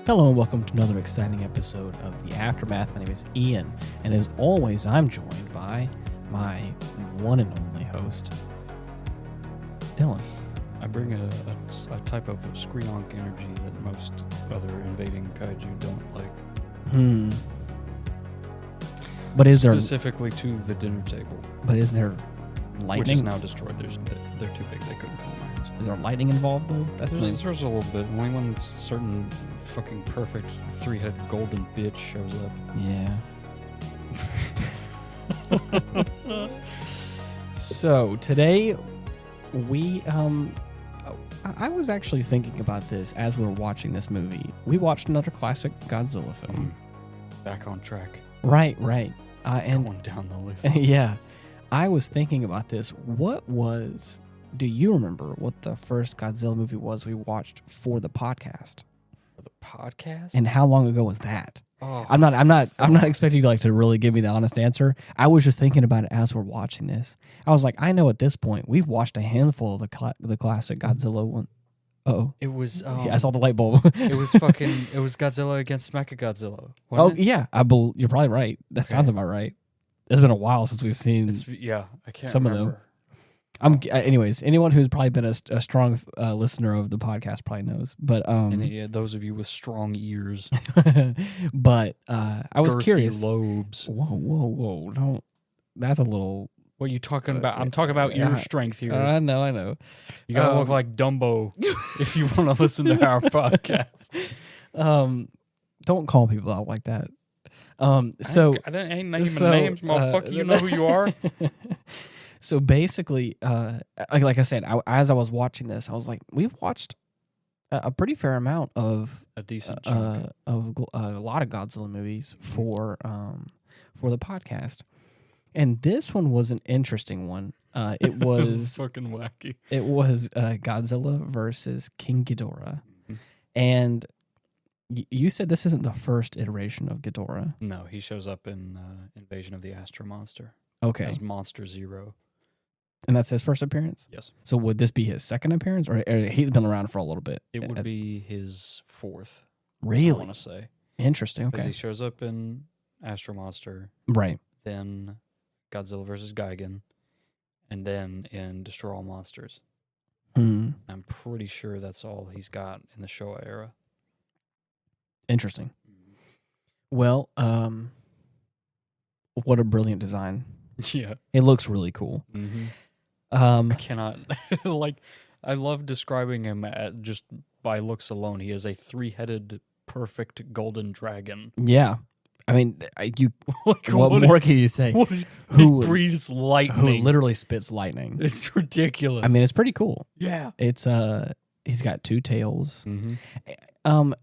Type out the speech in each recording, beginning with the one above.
Hello and welcome to another exciting episode of The Aftermath. My name is Ian, and as always, I'm joined by my one and only host, Dylan. I bring a type of screonk energy that most other invading kaiju don't like. But is there specifically to the dinner table? But is there lightning? Which is now destroyed. They're too big. They couldn't fill my hands. Is there lightning involved though? There's a little bit. Only when certain fucking perfect three-headed golden bitch shows up. Yeah. So today we I was actually thinking about this as we were watching this movie. We watched another classic Godzilla film. Back on track. Right. And going down the list. Yeah. I was thinking about this. Do you remember what the first Godzilla movie was we watched for the podcast? For the podcast? And how long ago was that? Oh, I'm not expecting you to really give me the honest answer. I was just thinking about it as we're watching this. I was like, I know at this point we've watched a handful of the classic Godzilla one. Uh-oh. It was Yeah, I saw the light bulb. it was Godzilla against Mechagodzilla. Yeah, you're probably right. That sounds about right. It's been a while since we've seen I can't some remember. of them. Anyways, anyone who's probably been a strong listener of the podcast probably knows. But those of you with strong ears, but I was girthy curious. lobes. Whoa! Don't. That's a little. What are you talking about? I'm talking about ear strength here. I know. You gotta look like Dumbo if you want to listen to our podcast. Don't call people out like that. I ain't naming names, motherfucker. You know who you are. So basically, like I said, as I was watching this, I was like, we've watched a pretty fair amount of a decent chunk of a lot of Godzilla movies for the podcast, and this one was an interesting one. It was fucking wacky. It was Godzilla versus King Ghidorah, and you said this isn't the first iteration of Ghidorah. No, he shows up in Invasion of the Astro Monster. Okay, as Monster Zero. And that's his first appearance? Yes. So would this be his second appearance? Or he's been around for a little bit? It would be his fourth. Really? I want to say. Interesting, okay. Because he shows up in Astro Monster. Right. Then Godzilla vs. Gigan. And then in Destroy All Monsters. I'm pretty sure that's all he's got in the Showa era. Interesting. Well, what a brilliant design. Yeah. It looks really cool. Mm-hmm. I cannot, I love describing him just by looks alone. He is a three-headed, perfect golden dragon. Yeah. I mean, what more can you say? He breathes lightning. Who literally spits lightning. It's ridiculous. I mean, it's pretty cool. Yeah. It's, he's got two tails. Mm-hmm.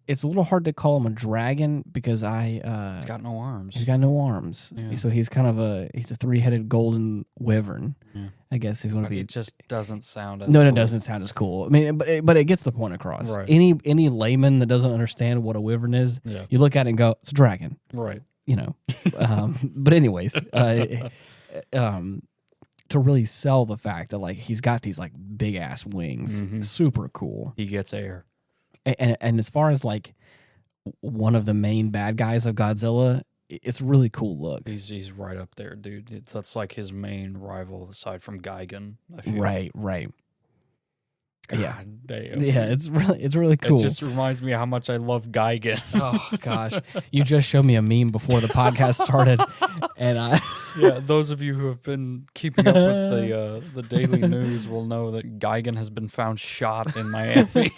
It's a little hard to call him a dragon because he's got no arms. He's got no arms. Yeah. So he's kind of he's a three-headed golden wyvern. Yeah. I guess if you want to be. It just doesn't sound as No, cool. it doesn't sound as cool. I mean, but it gets the point across. Right. Any layman that doesn't understand what a wyvern is, you look at it and go, it's a dragon. Right. You know. But anyways, to really sell the fact that he's got these big ass wings, super cool. He gets air. And as far as one of the main bad guys of Godzilla, it's a really cool look. He's right up there, dude. That's like his main rival aside from Gigan, I feel. Right. God yeah. Damn. Yeah, it's really cool. It just reminds me how much I love Gigan. Oh gosh. You just showed me a meme before the podcast started and those of you who have been keeping up with the daily news will know that Gigan has been found shot in Miami.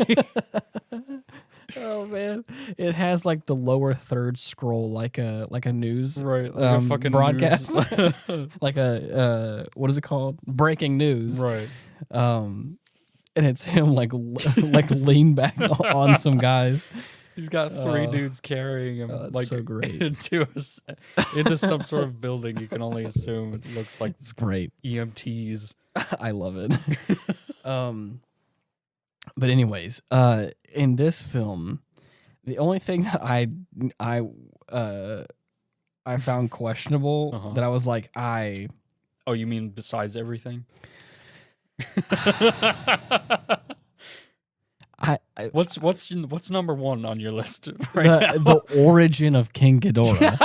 Oh man, it has the lower third scroll like a news right, like a fucking broadcast, news. like a what is it called? Breaking news, right? And it's him lean back on some guys. He's got three dudes carrying him so great into some sort of building. You can only assume it looks like it's great EMTs. I love it. But anyways, in this film, the only thing that I found questionable that I was like, Oh, you mean besides everything? What's number one on your list right now? The origin of King Ghidorah.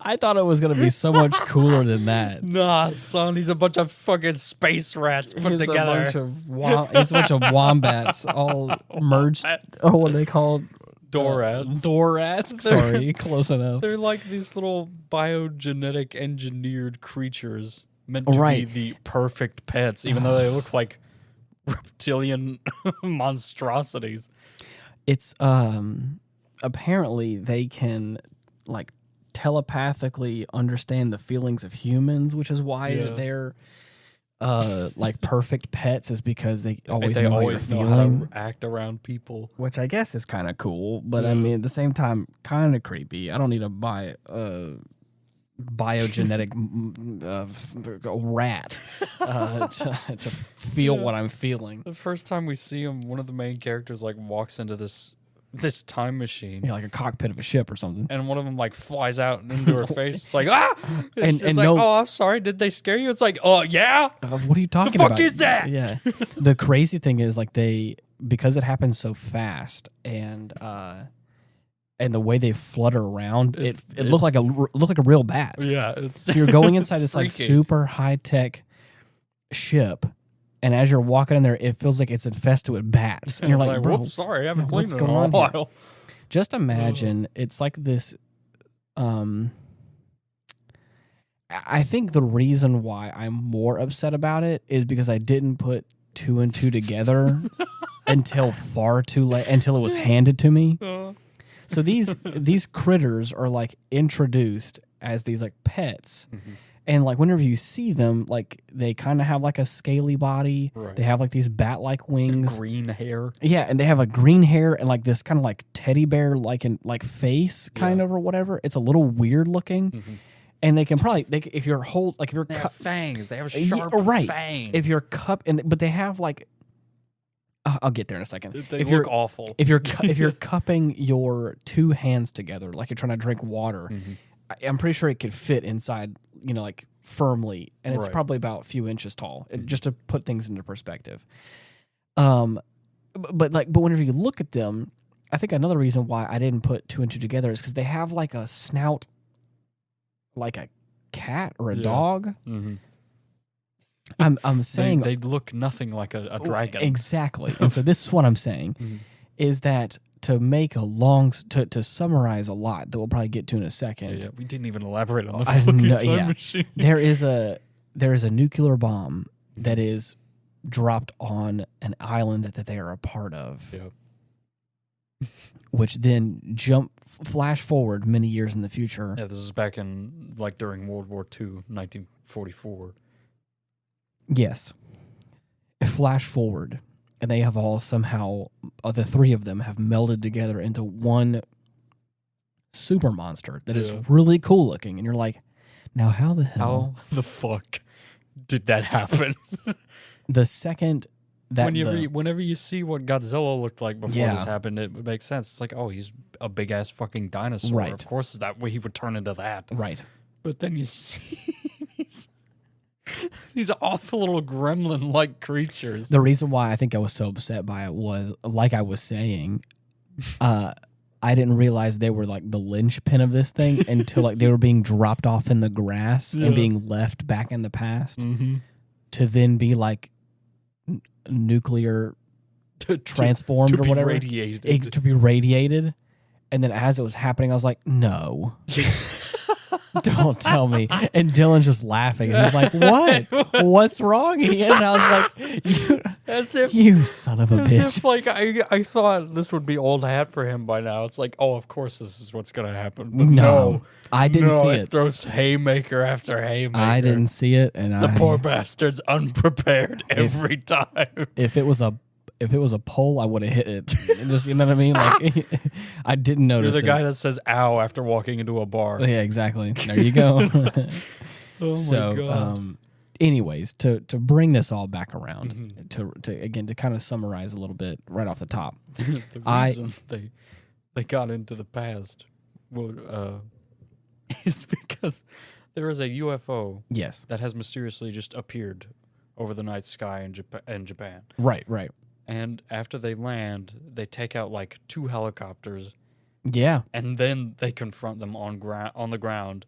I thought it was going to be so much cooler than that. Nah, son, he's a bunch of fucking space rats put together. He's a bunch of wombats all merged. Oh, what are they called? Dorats. Dorats. Sorry, close enough. They're like these little biogenetic engineered creatures meant to be the perfect pets, even though they look like reptilian monstrosities. It's apparently they can like telepathically understand the feelings of humans, which is why they're like perfect pets, is because they always know how to act around people, which I guess is kind of cool, but I mean at the same time kind of creepy. I don't need to buy biogenetic rat to feel what I'm feeling. The first time we see him, one of the main characters like walks into this time machine, like a cockpit of a ship or something, and one of them like flies out into her face. It's like and like, oh, I'm sorry, did they scare you? It's like, oh yeah, what are you talking about? The fuck is that? Yeah. The crazy thing is like because it happens so fast and the way they flutter around, it looked like a real bat. Yeah, so you're going inside this like super high tech ship, and as you're walking in there, it feels like it's infested with bats, and you're like, bro, whoops, sorry, I haven't played in a while. Just imagine it's like this. I think the reason why I'm more upset about it is because I didn't put 2 and 2 together until far too late, until it was handed to me. So these critters are like introduced as these like pets, and like whenever you see them, like they kind of have like a scaly body. Right. They have like these bat-like wings, green hair. Yeah, and they have a green hair and like this kind of like teddy bear like face kind of or whatever. It's a little weird looking, and they can probably if you're fangs. They have sharp fangs. If you're but they have like. I'll get there in a second. They look awful. If you're cupping your 2 hands together like you're trying to drink water, I'm pretty sure it could fit inside, like firmly, and it's probably about a few inches tall. Just to put things into perspective. But whenever you look at them, I think another reason why I didn't put 2 and 2 together is because they have like a snout, like a cat or a dog. I'm saying they look nothing like a dragon. Exactly. And so this is what I'm saying is that to make to summarize a lot that we'll probably get to in a second. Yeah, we didn't even elaborate on the fucking time machine. There is a nuclear bomb that is dropped on an island that they are a part of. Yeah. Which then flash forward many years in the future. Yeah, this is back in during World War II, 1944. Yes. Flash forward, and they have all somehow, the 3 of them have melded together into one super monster that is really cool looking. And you're like, now how the hell? How the fuck did that happen? The second that whenever you see what Godzilla looked like before this happened, it would make sense. It's like, oh, he's a big ass fucking dinosaur. Right. Of course, that way he would turn into that. Right. But then you see these awful little gremlin-like creatures. The reason why I think I was so upset by it was, like I was saying, I didn't realize they were like the linchpin of this thing until like they were being dropped off in the grass and being left back in the past to then be like nuclear transformed or whatever. To be radiated. And then as it was happening, I was like, no. Don't tell me. And Dylan's just laughing. And he's like, what? What's wrong, Ian? And I was like, you son of a bitch. I thought this would be old hat for him by now. It's like, oh, of course this is what's going to happen. But no, I didn't see it. It throws haymaker after haymaker. I didn't see it. And the poor bastard's unprepared every time. If it was a pole, I would have hit it. Just, you know what I mean? Like, I didn't notice. You're the guy that says "ow" after walking into a bar. Yeah, exactly. There you go. Oh my God. Anyways, to bring this all back around, to kind of summarize a little bit right off the top, the reason they got into the past is because there is a UFO that has mysteriously just appeared over the night sky in Japan. Right. And after they land, they take out like 2 helicopters. Yeah. And then they confront them on the ground.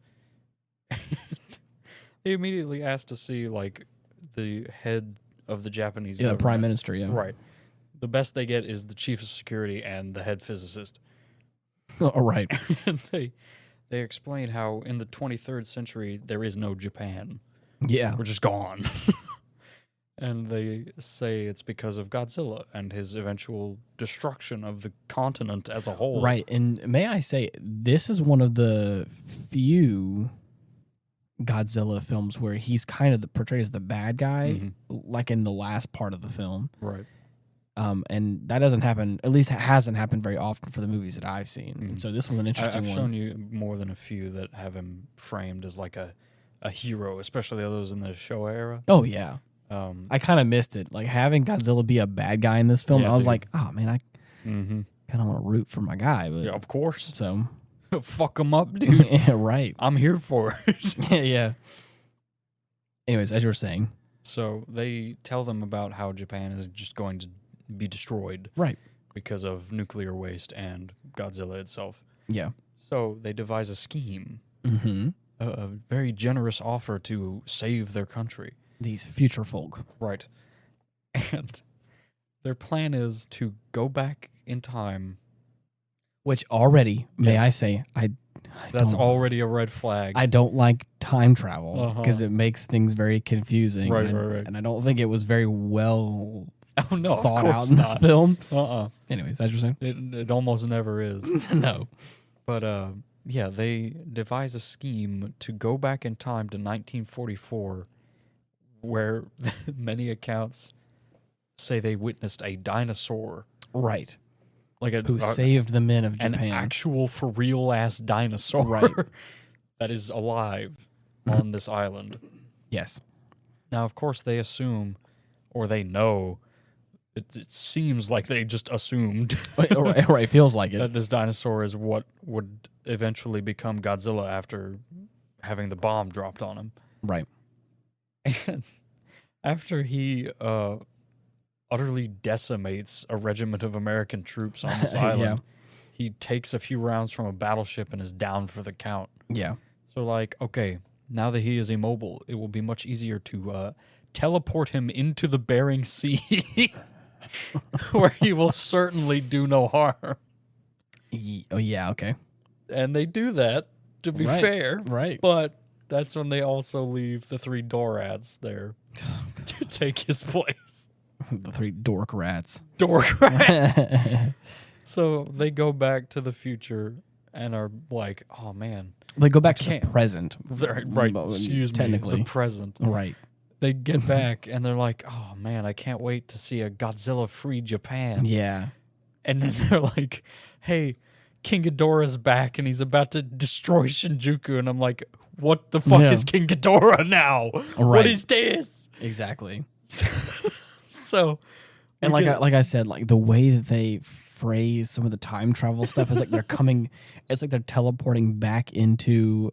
They immediately ask to see like the head of the Japanese government. The prime minister, yeah. Right. The best they get is the chief of security and the head physicist. All right. And they explain how in the 23rd century there is no Japan. Yeah. We're just gone. And they say it's because of Godzilla and his eventual destruction of the continent as a whole. Right. And may I say, this is one of the few Godzilla films where he's kind of portrayed as the bad guy, like in the last part of the film. Right. And that doesn't happen, at least it hasn't happened very often for the movies that I've seen. And so this was an interesting one. I've shown you more than a few that have him framed as like a hero, especially those in the Showa era. Oh, yeah. I kind of missed it. Like having Godzilla be a bad guy in this film, I was like, oh, man, I kind of want to root for my guy. But, yeah, of course. So fuck him up, dude. Yeah, right. I'm here for it. Yeah. Anyways, as you were saying. So they tell them about how Japan is just going to be destroyed. Right. Because of nuclear waste and Godzilla itself. Yeah. So they devise a scheme. Mm-hmm. A very generous offer to save their country. These future folk. Right. And their plan is to go back in time. Which already, may I say, that's already a red flag. I don't like time travel because it makes things very confusing. Right. And I don't think it was very well thought out in this not. film. Anyways, that's what you're saying? It almost never is. No. But yeah, they devise a scheme to go back in time to 1944 where many accounts say they witnessed a dinosaur. Right. Like who saved the men of Japan. An actual for real ass dinosaur. Right. That is alive on this island. Yes. Now, of course, they assume, or they know, it seems like they just assumed. Right, feels like it. That this dinosaur is what would eventually become Godzilla after having the bomb dropped on him. Right. And after he utterly decimates a regiment of American troops on this island, he takes a few rounds from a battleship and is down for the count. Yeah. So, like, okay, now that he is immobile, it will be much easier to teleport him into the Bering Sea, where he will certainly do no harm. Oh, yeah, okay. And they do that, to be fair. Right. But that's when they also leave the 3 Dorats there to take his place. The 3 dork rats. Dork rats. So they go back to the future and are like, oh, man. They go back to the present. Right. Excuse technically. me. The present. Right. They get back and they're like, oh, man, I can't wait to see a Godzilla-free Japan. Yeah. And then they're like, hey, King Ghidorah's back and he's about to destroy Shinjuku. And I'm like, what the fuck is King Ghidorah now? Right. What is this? Exactly. So, and like I said, like the way that they phrase some of the time travel stuff is like they're coming. It's like they're teleporting back into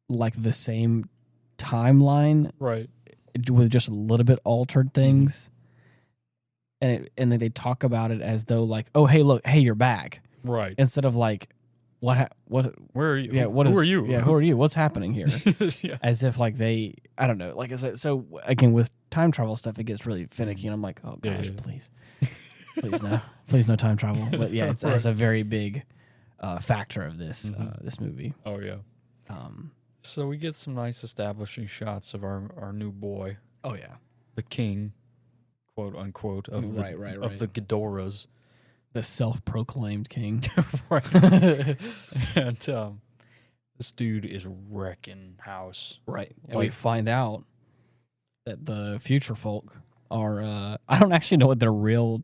like the same timeline, right? With just a little bit altered things, and then they talk about it as though like, oh hey, look, hey, you're back, right? Instead of like, what, where are you? Yeah, who are you? Yeah, who are you? What's happening here? Yeah. As if like they, I don't know, like so again with time travel stuff, it gets really finicky, and I'm like, oh gosh, please no time travel. But yeah, it's a very big factor of this this movie. Oh yeah. So we get some nice establishing shots of our new boy. Oh yeah, the king, quote unquote, of the Ghidorahs. The self-proclaimed king. Right. And this dude is wrecking house. Right. And we find out that the future folk are, I don't actually know what their real,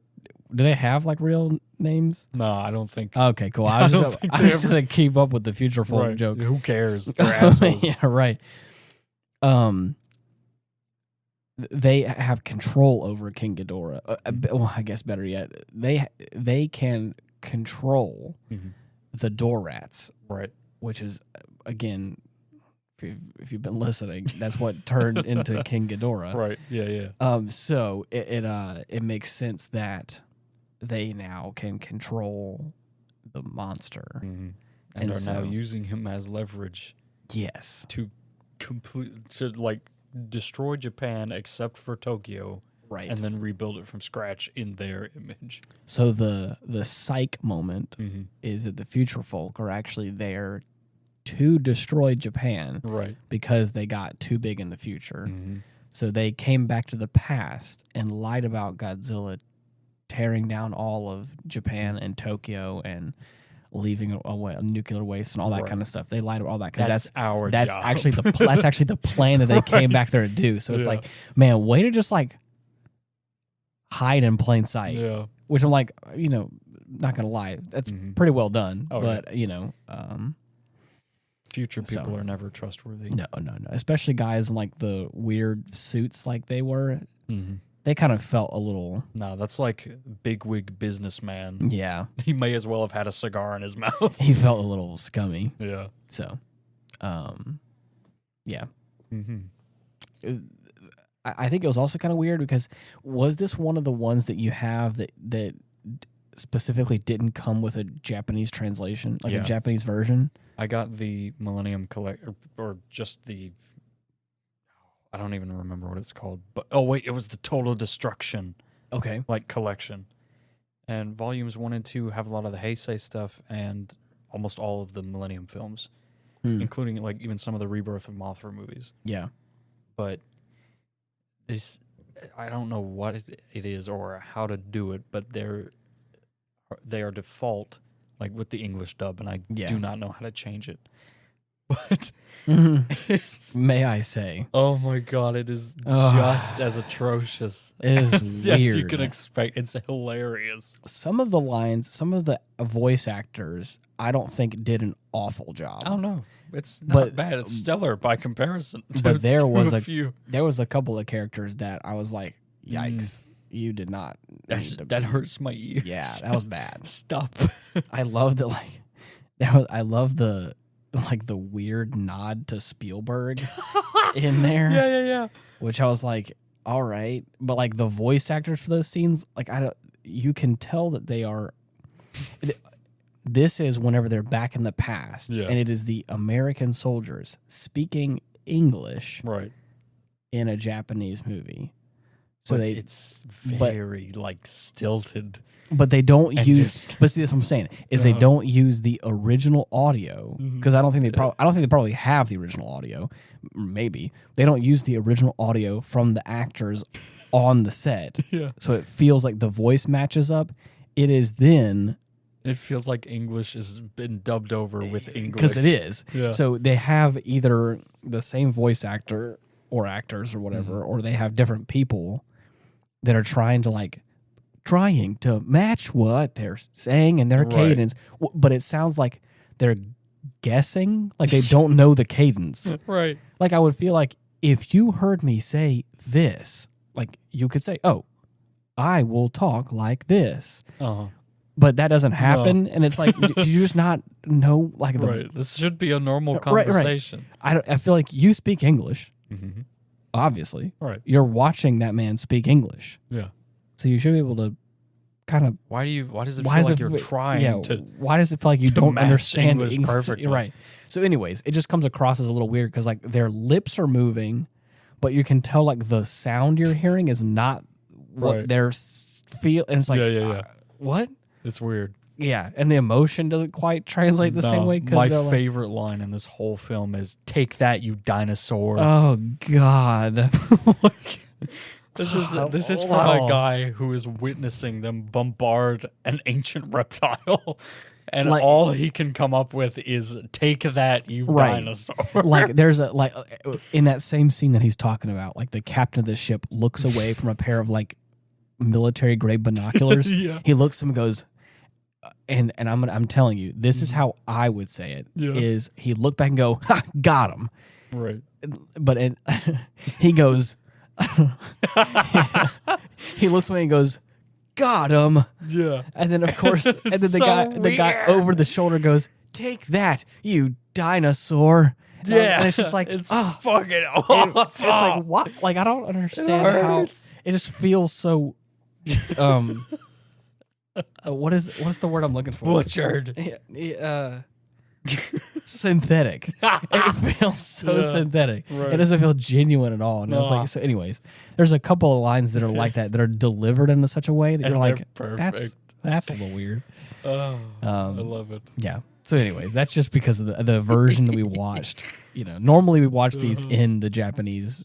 do they have like real names? No, I don't think. Okay, cool. I was just going to keep up with the future folk joke. Who cares? They're assholes. Yeah, right. They have control over King Ghidorah. Well, I guess better yet, they can control the Dorats, right? Which is again if you've been listening, that's what turned into King Ghidorah. Right. Yeah. So it makes sense that they now can control the monster, and are now using him as leverage. Yes. To destroy Japan except for Tokyo. Right. And then rebuild it from scratch in their image. So the psych moment is that the future folk are actually there to destroy Japan. Right. Because they got too big in the future. So they came back to the past and lied about Godzilla tearing down all of Japan and Tokyo and leaving a nuclear waste and all that kind of stuff. They lied about all that because that's our job. actually that's actually the plan that they came back there to do. So it's like, man, way to just like hide in plain sight. Yeah. Which I'm like, not gonna lie, that's pretty well done. But future people are never trustworthy. No. Especially guys in like the weird suits like they were. They kind of felt a little. No, that's like bigwig businessman. Yeah. He may as well have had a cigar in his mouth. He felt a little scummy. Yeah. So, yeah. I think it was also kind of weird because was this one of the ones that you have that specifically didn't come with a Japanese translation, like a Japanese version? I got the Millennium Collect or just the I don't even remember what it's called. But it was the Total Destruction. Okay. Like collection. And volumes 1 and 2 have a lot of the Heisei stuff and almost all of the Millennium films, including like even some of the Rebirth of Mothra movies. Yeah. But I don't know what it is or how to do it, but they are default, like with the English dub, and I do not know how to change it. But may I say, oh my god, it is just as atrocious. It is weird. Yes, you can expect. It's hilarious. Some of the lines, some of the voice actors, I don't think did an awful job. Oh no, it's not bad. It's stellar by comparison. But there was a few. There was a couple of characters that I was like, yikes. You did not. That hurts my ears. Yeah, that was bad. Stop. I love that. I love the weird nod to Spielberg in there. Yeah. Which I was like, all right, but like the voice actors for those scenes, like you can tell that they are. This is whenever they're back in the past, and it is the American soldiers speaking English, right, in a Japanese movie. So it's very stilted. But they don't use. But see, that's what I'm saying is they don't use the original audio because I don't think they probably have the original audio. Maybe they don't use the original audio from the actors on the set. Yeah. So it feels like the voice matches up. It is then. It feels like English has been dubbed over with English because it is. Yeah. So they have either the same voice actor or actors or whatever, or they have different people that are trying to match what they're saying and their cadence, but it sounds like they're guessing, like they don't know the cadence. Right. Like I would feel like if you heard me say this, like you could say, "Oh, I will talk like this," but that doesn't happen, and it's like, did you just not know? Like, this should be a normal conversation. Right. I feel like you speak English, obviously. Right. You're watching that man speak English. Yeah. So you should be able to kind of. Why does it feel like you're trying to? Why does it feel like you don't understand English perfectly? Right. So, anyways, it just comes across as a little weird because like their lips are moving, but you can tell like the sound you're hearing is not what they're feel. And it's like, what? It's weird. Yeah, and the emotion doesn't quite translate the same way. My favorite line in this whole film is "Take that, you dinosaur!" Oh God. This is from a guy who is witnessing them bombard an ancient reptile, and all he can come up with is "Take that, you dinosaur!" Like there's in that same scene that he's talking about, like the captain of the ship looks away from a pair of like military grade binoculars. He looks at him and goes, and I'm telling you, this is how I would say it. Is he looked back and go, "Ha, got him!" Right. But he goes. He looks at me and goes, "Got him!" Yeah. And then of course, and then the guy over the shoulder goes, "Take that, you dinosaur!" And it's just like, it's ah, fucking it's like, what? Like, I don't understand how it just feels so. What's the word I'm looking for? Butchered. Synthetic. It feels so synthetic. Right. It doesn't feel genuine at all. And I was like, so anyways, there's a couple of lines that are like that are delivered in such a way that you're like, that's a little weird. Oh, I love it. Yeah. So anyways, that's just because of the version that we watched. Normally we watch these in the Japanese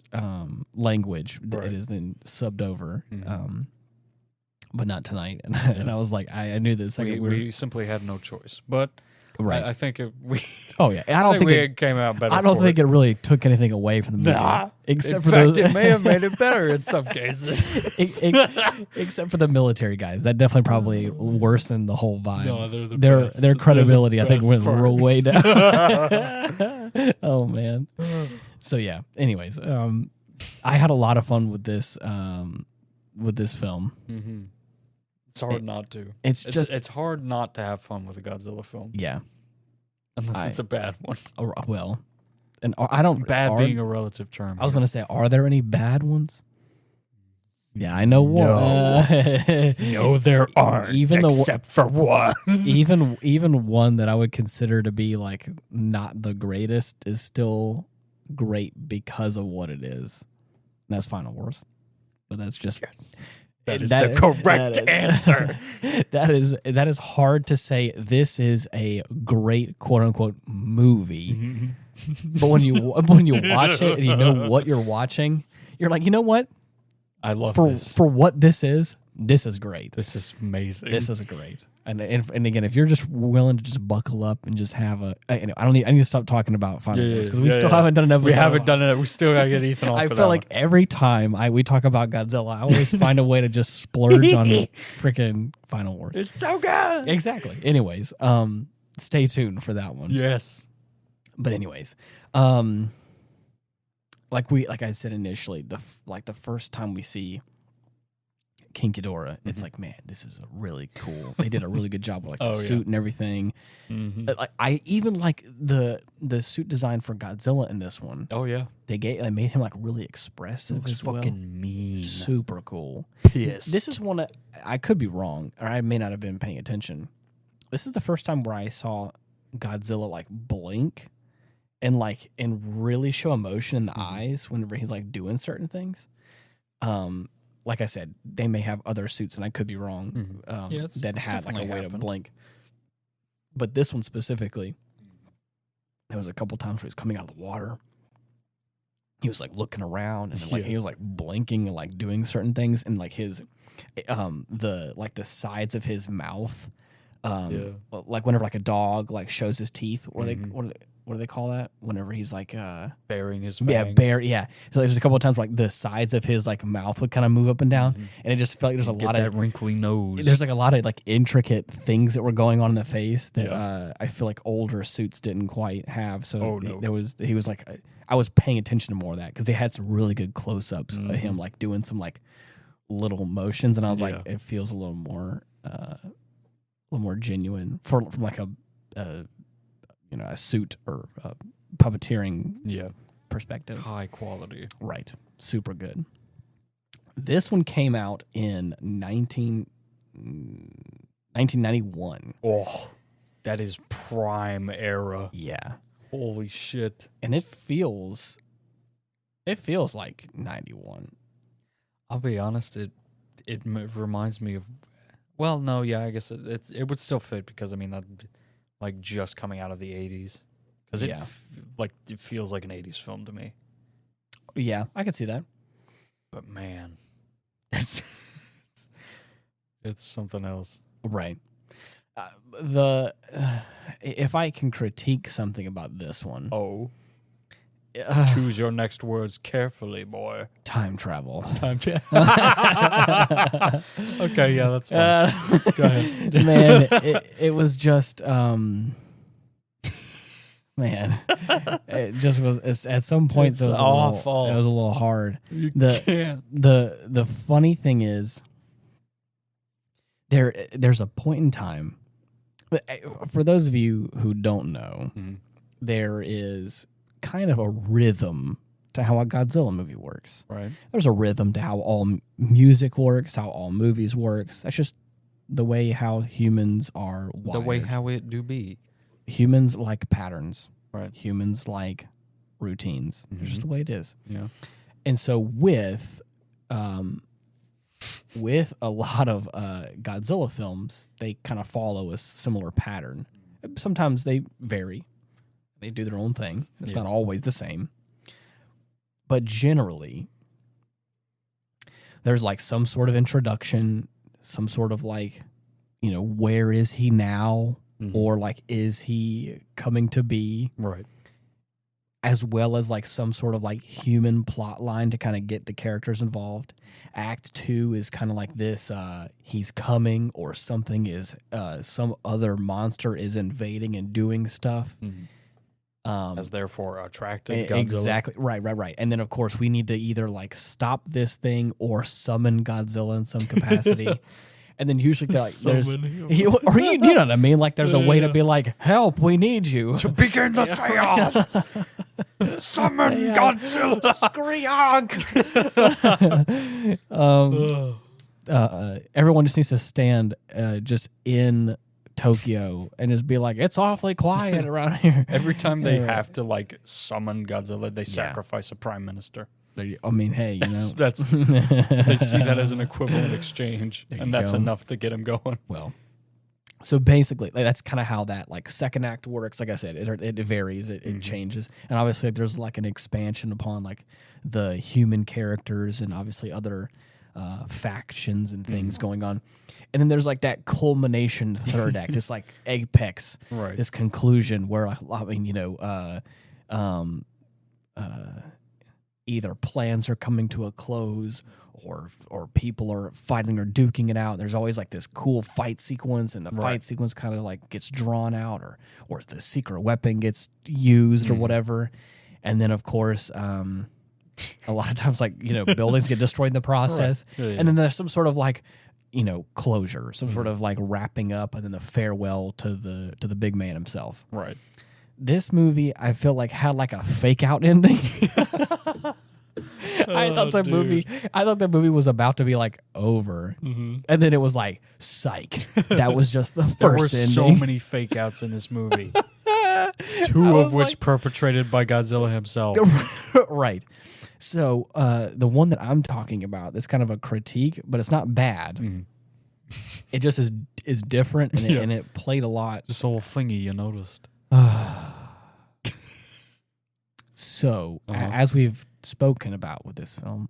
language. Right. It is then subbed over. But not tonight. And I was like, I knew this. We simply had no choice. But right. I think Oh yeah, I don't think it came out better. I don't think it really took anything away from the movie. Nah, except in fact, it may have made it better in some cases. Except for the military guys, that definitely probably worsened the whole vibe. No, they're the best. Their credibility, I think, went part. way down. Oh man. So yeah. Anyways, I had a lot of fun with this film. Mm-hmm. It's hard not to. It's hard not to have fun with a Godzilla film. Yeah. Unless it's a bad one. Well, and I don't... being a relative term. I was going to say, are there any bad ones? Yeah, I know one. No, there aren't, except for one. even one that I would consider to be like not the greatest is still great because of what it is. And that's Final Wars. But that's just... Yes. That is the correct answer. That is hard to say. This is a great quote unquote movie, but when you watch it and you know what you're watching, you're like, you know what? I love this for what this is. This is great. This is amazing. This is great. And again, if you're just willing to just buckle up and just have I need to stop talking about Final Wars because we still haven't done an episode. We haven't done it. We still gotta get Ethan off. I feel like every time we talk about Godzilla, I always find a way to just splurge on freaking Final Wars. It's so good. Exactly. Anyways, stay tuned for that one. Yes. But anyways, like I said initially, the first time we see King Ghidorah, it's like, man, this is really cool. They did a really good job with the suit and everything. I even like the suit design for Godzilla in this one. Oh yeah, they made him like really expressive. Looks as well. Fucking mean. Super cool. Yes. This is one I could be wrong, or I may not have been paying attention. This is the first time where I saw Godzilla like blink and really show emotion in the eyes whenever he's like doing certain things. Like I said, they may have other suits, and I could be wrong, that had like a way to blink. But this one specifically, there was a couple times where he was coming out of the water. He was like looking around, and then, he was like blinking and like doing certain things, and like his, the sides of his mouth, like whenever like a dog like shows his teeth, or what do they call that? Whenever he's like baring his fangs. So there's a couple of times where, like the sides of his like mouth would kind of move up and down, and it just felt like there's a lot of wrinkly nose. There's like a lot of like intricate things that were going on in the face that I feel like older suits didn't quite have. So he was like, I was paying attention to more of that because they had some really good close ups of him like doing some like little motions, and I was like, it feels a little more genuine from like a suit or puppeteering perspective. High quality. Right. Super good. This one came out in 1991. Oh, that is prime era. Yeah. Holy shit. And it feels like 91. I'll be honest, it reminds me of, well, no, yeah, I guess it would still fit because I mean that like just coming out of the 80s, because it feels like an 80s film to me. Yeah, I can see that. But man, it's something else, right? If I can critique something about this one, choose your next words carefully, boy. Time travel. Okay, yeah, that's fine. Go ahead. Man, it was just, man, it just was, at some points it was awful. It was a little hard. The funny thing is, there's a point in time, for those of you who don't know, there is kind of a rhythm to how a Godzilla movie works. Right. There's a rhythm to how all music works, how all movies works. That's just the way how humans are wired. The way how it do be. Humans like patterns. Right. Humans like routines. It's just the way it is. Yeah. And so with a lot of Godzilla films, they kind of follow a similar pattern. Sometimes they vary. They do their own thing. It's not always the same. But generally, there's like some sort of introduction, some sort of like, where is he now? Or like, is he coming to be? Right. As well as like some sort of like human plot line to kind of get the characters involved. Act 2 is kind of like this, he's coming, or something is, some other monster is invading and doing stuff. As therefore attracted Godzilla. Exactly. Right. And then of course we need to either like stop this thing or summon Godzilla in some capacity. And then usually like there's, or you know what I mean? Like there's a way to be like, help, we need you. To begin the seance. Summon Godzilla. Skryonk. Everyone just needs to stand just in Tokyo and just be like, it's awfully quiet around here. Every time they have to like summon Godzilla, they sacrifice a prime minister. I mean, hey, that's they see that as an equivalent exchange, and that's enough to get him going. Well, so basically, that's kind of how that like second act works. Like I said, it varies, it changes, and obviously there's like an expansion upon like the human characters and obviously other factions and things going on. And then there's like that culmination third act, this like apex, right? This conclusion where either plans are coming to a close or people are fighting or duking it out. There's always like this cool fight sequence, and the fight sequence kind of like gets drawn out, or the secret weapon gets used or whatever. And then of course, a lot of times like, buildings get destroyed in the process. Right. And then there's some sort of like, closure, some sort of like wrapping up, and then the farewell to the big man himself. Right. This movie, I feel like had like a fake out ending. I thought the movie was about to be like over, and then it was like psych. That was just the first ending. There were so many fake outs in this movie. Two of which perpetrated by Godzilla himself. Right. So the one that I'm talking about, that's kind of a critique, but it's not bad. It just is different, and it played a lot. Just a little thingy you noticed. So, as we've spoken about with this film,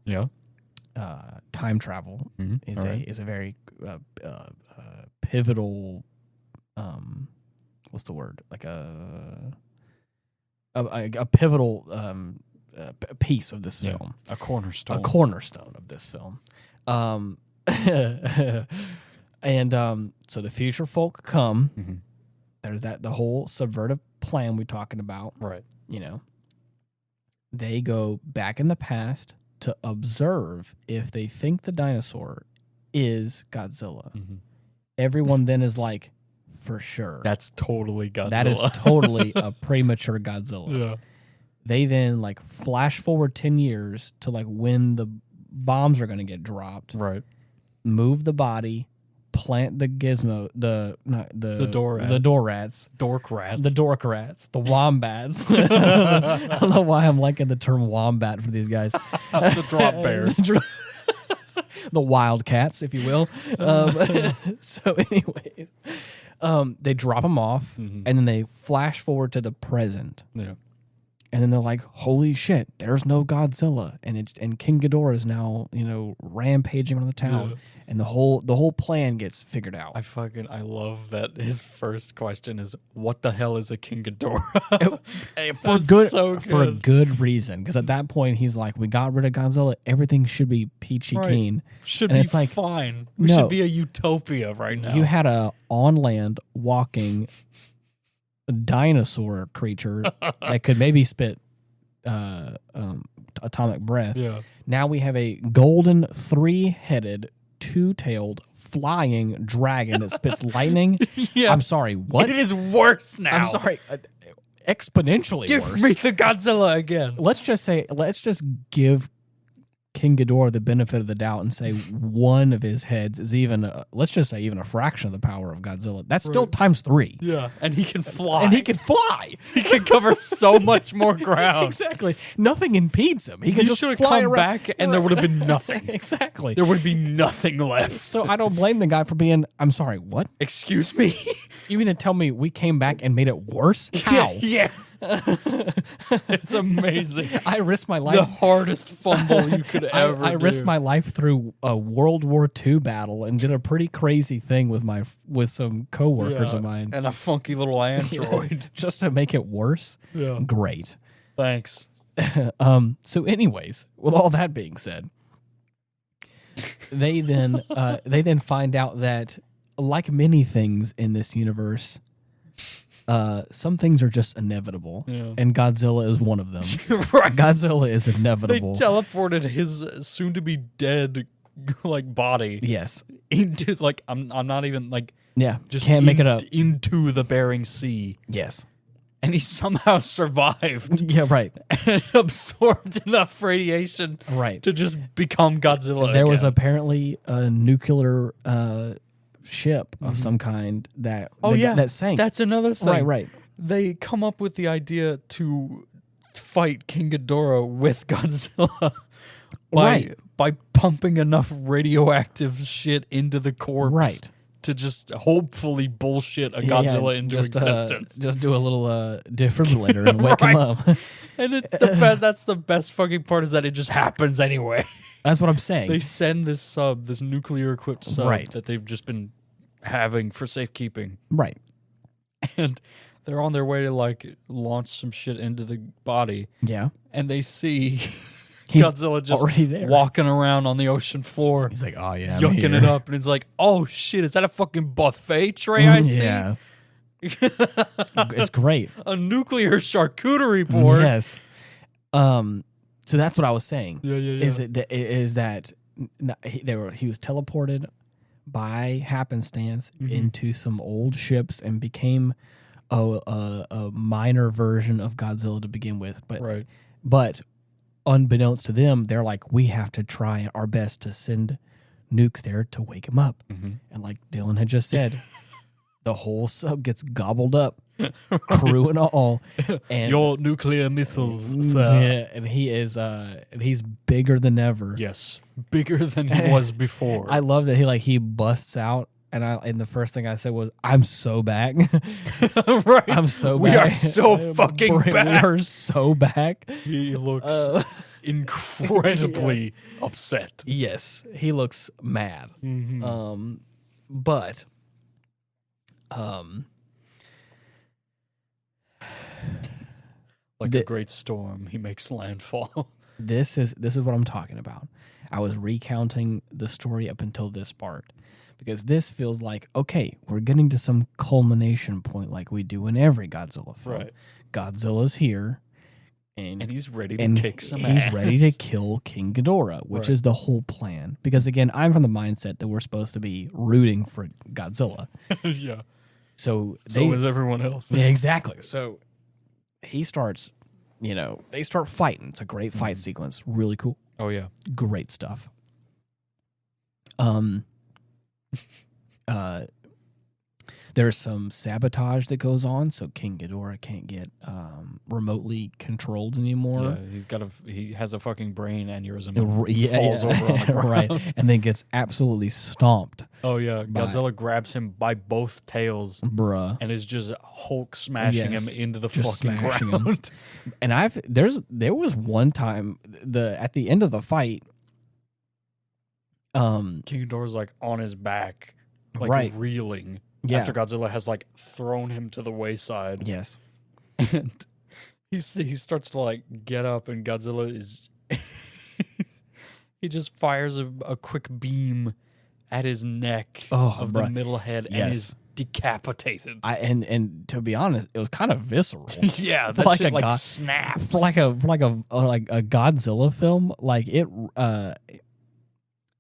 time travel is a very pivotal. What's the word? Like a pivotal piece of this film, a cornerstone. A cornerstone of this film. And so the future folk come. There's the whole subvertive plan we're talking about. Right. They go back in the past to observe if they think the dinosaur is Godzilla. Everyone then is like, for sure. That's totally Godzilla. That is totally a premature Godzilla. Yeah. They then like flash forward 10 years to like when the bombs are going to get dropped. Right. Move the body, plant the gizmo, the door rats. The door rats. Dork rats. The dork rats. The wombats. I don't know why I'm liking the term wombat for these guys. The drop bears. The wildcats, if you will. So anyways, they drop them off, and then they flash forward to the present. Yeah. And then they're like, "Holy shit! There's no Godzilla," and King Ghidorah is now rampaging on the town, and the whole plan gets figured out. I love that his first question is, "What the hell is a King Ghidorah?" For a good reason, because at that point he's like, "We got rid of Godzilla. Everything should be peachy keen. Should be fine. We should be a utopia right now." You had a on land walking dinosaur creature that could maybe spit atomic breath. Yeah. Now we have a golden 3-headed, 2-tailed flying dragon that spits lightning. Yeah. I'm sorry, what? It is worse now. I'm sorry. exponentially Give worse. me the Godzilla again. Let's just give King Ghidorah the benefit of the doubt and say one of his heads is even, let's just say even a fraction of the power of Godzilla. That's still times 3. Yeah, and he can fly. And he can fly. He can cover so much more ground. Exactly. Nothing impedes him. He can just should have fly come around. back, and there would have been nothing. Exactly. There would be nothing left. So I don't blame the guy for being, I'm sorry, what? Excuse me? You mean to tell me we came back and made it worse? How? Yeah. It's amazing. I risked my life. The hardest fumble you could ever I risked do. my life through a World War II battle and did a pretty crazy thing with some coworkers of mine. And a funky little android. Just to make it worse. Yeah. Great. Thanks. So anyways, with all that being said, they then find out that, like many things in this universe, some things are just inevitable, and Godzilla is one of them. Right. Godzilla is They inevitable. teleported his soon-to-be dead body Yes. into I'm not even Yeah. just Can't make it up. into the Bering Sea, Yes. and he somehow survived Yeah. Right. and absorbed enough radiation Right. to just become Godzilla. There was again. apparently a nuclear ship of some kind that that sank. That's another thing. right. They come up with the idea to fight King Ghidorah with Godzilla by pumping enough radioactive shit into the corpse Right. to just hopefully bullshit a Godzilla into existence. Just do a little defibrillator and wake him up. And it's that's the best fucking part is that it just happens anyway. That's what I'm saying. They send this nuclear equipped sub Right. that they've just been having for safekeeping. Right. And they're on their way to launch some shit into the body. Yeah. And they see He's Godzilla just already there. walking around on the ocean floor, He's like, oh yeah, I'm yucking here. it up, and it's like, oh shit, is that a fucking buffet tray I see? Yeah. It's great. A nuclear charcuterie board. Yes. So that's what I was saying. Yeah. Is that he was teleported by happenstance into some old ships and became a minor version of Godzilla to begin with. But unbeknownst to them, they're like, we have to try our best to send nukes there to wake him up. And like Dylan had just said, the whole sub gets gobbled up, crew and all. And Your nuclear missiles, sir. yeah, and he's bigger than ever. Yes, bigger than he was before. I love that he busts out, and the first thing I said was, "I'm so back." Right. I'm so We back. are so fucking back. We are so back. He looks incredibly upset. Yes, he looks mad. But like a great storm, he makes landfall. this is what I'm talking about. I was recounting the story up until this part because this feels like, okay, we're getting to some culmination point like we do in every Godzilla film. Right. Godzilla's here. And he's ready to kick some he's ass. ready to kill King Ghidorah, which is the whole plan. Because again, I'm from the mindset that we're supposed to be rooting for Godzilla. Yeah. So is everyone else. Yeah, exactly. So he starts, they start fighting. It's a great fight sequence. Really cool. Oh yeah. Great stuff. There's some sabotage that goes on, so King Ghidorah can't get remotely controlled anymore. Yeah, he has a fucking brain aneurysm and falls over on the ground. Right, and then gets absolutely stomped. Oh yeah, Godzilla grabs him by both tails, bruh, and is just Hulk smashing him into the just fucking smashing ground. him. And there was one time at the end of the fight, King Ghidorah's on his back, reeling. Yeah. After Godzilla has thrown him to the wayside. Yes. And he starts to get up, and Godzilla is he just fires a quick beam at his neck of the middle head and is decapitated. And to be honest, it was kind of visceral. Yeah, for that shit snaps. For like a Godzilla film,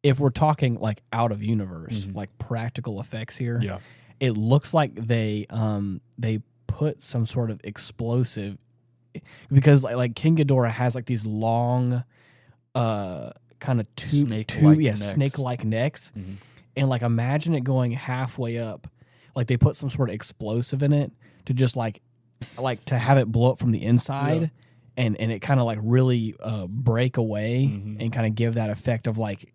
if we're talking out of universe, practical effects here. Yeah. It looks like they put some sort of explosive, because like King Ghidorah has like these long, kind of snake-like necks, and like imagine it going halfway up, like they put some sort of explosive in it to just like to have it blow up from the inside, and it kind of like really break away and kind of give that effect of like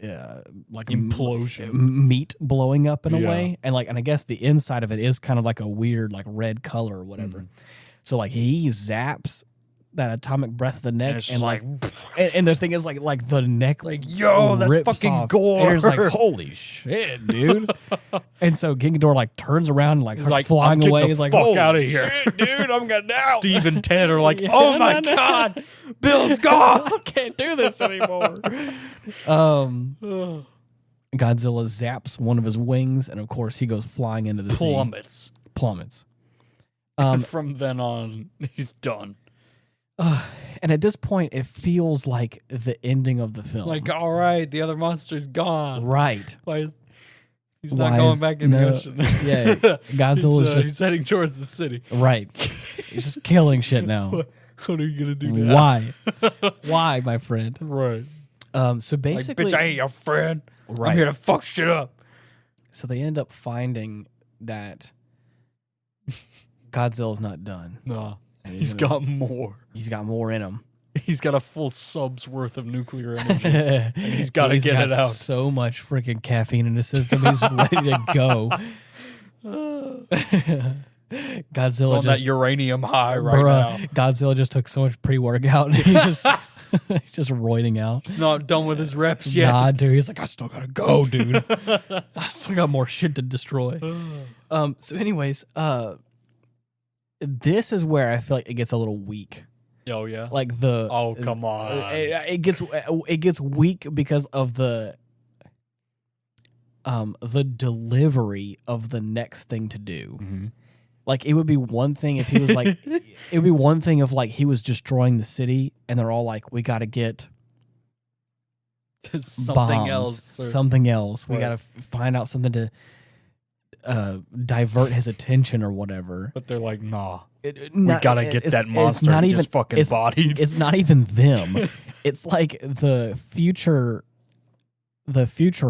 implosion, meat blowing up in a way, and I guess the inside of it is kind of like a weird like red color or whatever. So like he zaps that atomic breath of the neck, and like, and the thing is like the neck, like, yo, that's fucking off, gore. and it's like, holy shit, dude. And so King Ghidorah like turns around and like flying away. He's like, fuck out of here, shit, dude, I'm getting out. Steve and Ted are like, oh my god, Bill's gone. I can't do this anymore. Godzilla zaps one of his wings, and of course he goes flying into the sea. Plummets. And from then on, he's done. And at this point, it feels like the ending of the film. Like, all right, the other monster's gone. Right. He's not going back in the ocean. Yeah, Godzilla's he's heading towards the city. Right. He's just killing shit now. What are you going to do now? Why? Why, my friend? Right. So basically... Like, bitch, I ain't your friend. Right. I'm here to fuck shit up. So they end up finding that Godzilla's not done. Nah. He's got more. He's got more in him. He's got a full sub's worth of nuclear energy. And he's got to get it out. So much freaking caffeine in his system. He's ready to go. Godzilla on that uranium high now. Godzilla just took so much pre-workout. He's just roiding out. He's not done with his reps yet. Nah, dude. He's like, I still gotta go, dude. I still got more shit to destroy. So anyways, this is where I feel like it gets a little weak. Oh yeah, like oh come on, it gets weak because of the delivery of the next thing to do. Like it would be one thing if he was like, it would be one thing if like he was destroying the city and they're all like, we got to get something else. We got to find out something to divert his attention or whatever. But they're like, nah, we gotta get that monster not even, just fucking bodied. It's not even them. It's like the future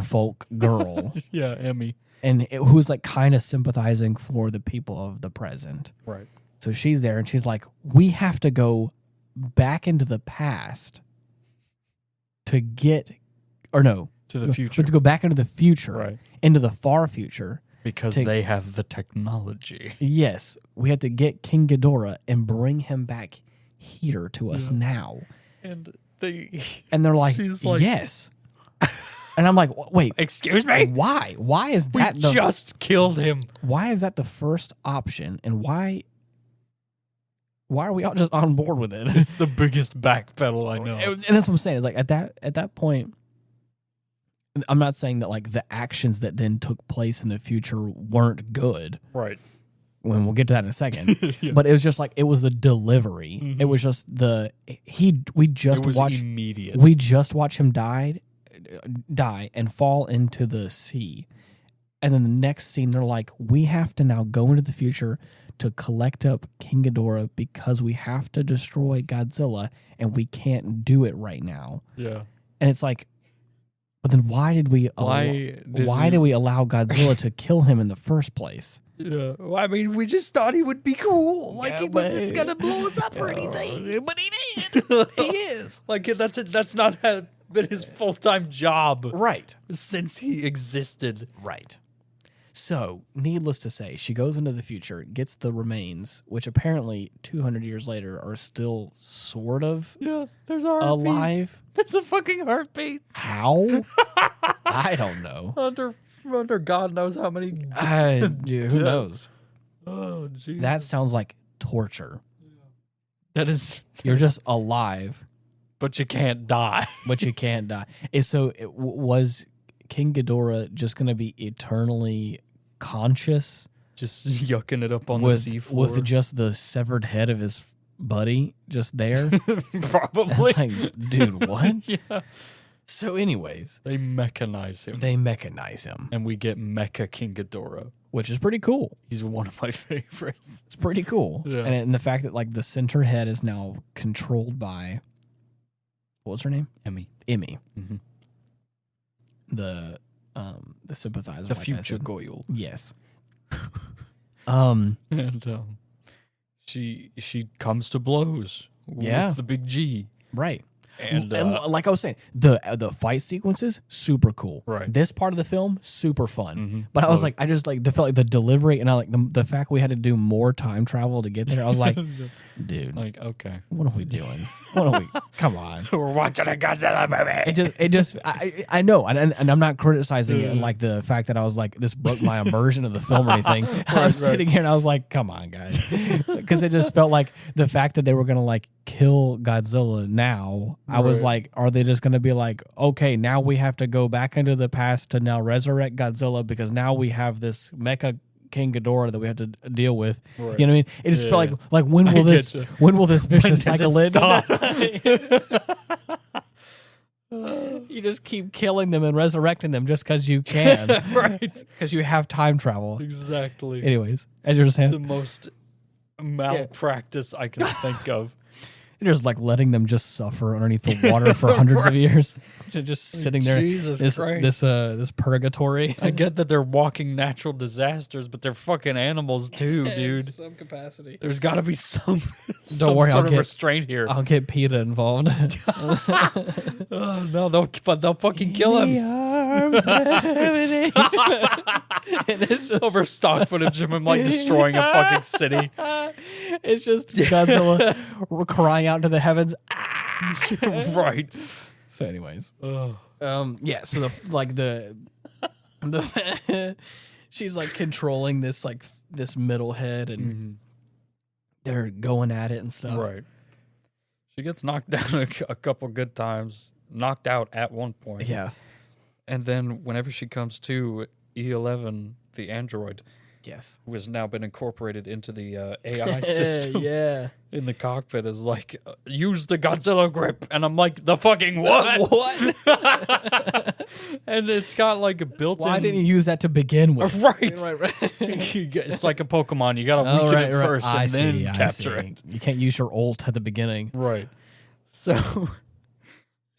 folk girl. Yeah, Emmy. And who's like kind of sympathizing for the people of the present. Right. So she's there and she's like, we have to go back into the past to get, or no. To the future. To go back into the future. Right. Into the far future. Because they have the technology. Yes. We have to get King Ghidorah and bring him back here to us now. And they're like, yes. And I'm like, wait. Excuse me? Why? Why is that we just killed him. Why is that the first option? And why are we all just on board with it? It's the biggest backpedal I know. And that's what I'm saying. It's like at that point, I'm not saying that like the actions that then took place in the future weren't good. Right. When we'll get to that in a second. Yeah. But it was just like it was the delivery. It was just we just watched immediate. We just watched him die and fall into the sea. And then the next scene they're like, we have to now go into the future to collect up King Ghidorah because we have to destroy Godzilla and we can't do it right now. Yeah. And it's like, but then why did we allow Godzilla to kill him in the first place? Yeah. Well, I mean, we just thought he would be cool. Like he wasn't gonna blow us up or anything. But he did. He is. Like that's not been his full-time job. Right. Since he existed. Right. So, needless to say, she goes into the future, gets the remains, which apparently 200 years later are still sort of there's a heartbeat. Alive. There's a fucking heartbeat. How? I don't know. Under God knows how many. Who knows? Oh, jeez. That sounds like torture. That is. You're just alive. But you can't die. So, was King Ghidorah just going to be eternally conscious? Just yucking it up on the seafloor? With just the severed head of his buddy just there? Probably. That's like, dude, what? Yeah. So, anyways, They mechanize him. they mechanize him, And we get Mecha King Ghidorah. which is pretty cool. He's one of my favorites. It's pretty cool. Yeah. And the fact that like the center head is now controlled by, what was her name? Emmy. Mm-hmm. The sympathizer. The like I future said. Goyle. Yes. And she comes to blows with the big G. Right. And like I was saying, the fight sequences super cool. Right. This part of the film super fun. Mm-hmm. But I was like, I just like felt like the delivery, and I like the fact we had to do more time travel to get there. I was like, dude, like, okay. what are we doing? What are we? Come on. We're watching a Godzilla movie. It just I know, and I'm not criticizing it, and like the fact that I was like, this broke my immersion of the film or anything. I was sitting here and I was like, come on, guys, because it just felt like the fact that they were gonna like kill Godzilla now. I was like, are they just gonna be like, okay, now we have to go back into the past to now resurrect Godzilla because now we have this Mecha King Ghidorah that we have to deal with. Right. You know what I mean? It just felt like when will this vicious cycle end? You just keep killing them and resurrecting them just because you can. Right. Because you have time travel. Exactly. Anyways, as you were saying, The most malpractice I can think of. you're just like letting them just suffer underneath the water for hundreds of years. Just sitting there. Jesus This Christ. this purgatory. I get that they're walking natural disasters, but they're fucking animals too, dude. Some capacity. There's got to be some worry, sort I'll of get- restraint here. I'll get PETA involved. Oh, no, they'll fucking kill him. Arms and it's just Over stock footage of him like destroying a fucking city. it's just Godzilla crying out to the heavens. Right. So, anyways, Ugh. yeah. So the she's like controlling this like this middle head, and they're going at it and stuff. Right. She gets knocked down a couple good times, knocked out at one point. Yeah. And then whenever she comes to, E11, the android, Yes. who has now been incorporated into the AI system Yeah. in the cockpit, is like, use the Godzilla grip. And I'm like, the fucking what? What? And it's got like a built-in... Why didn't you use that to begin with? Right. Right. It's like a Pokemon. You got to Oh, weaken right, it right. first I and then see, I capture see. it. You can't use your ult at the beginning. Right. So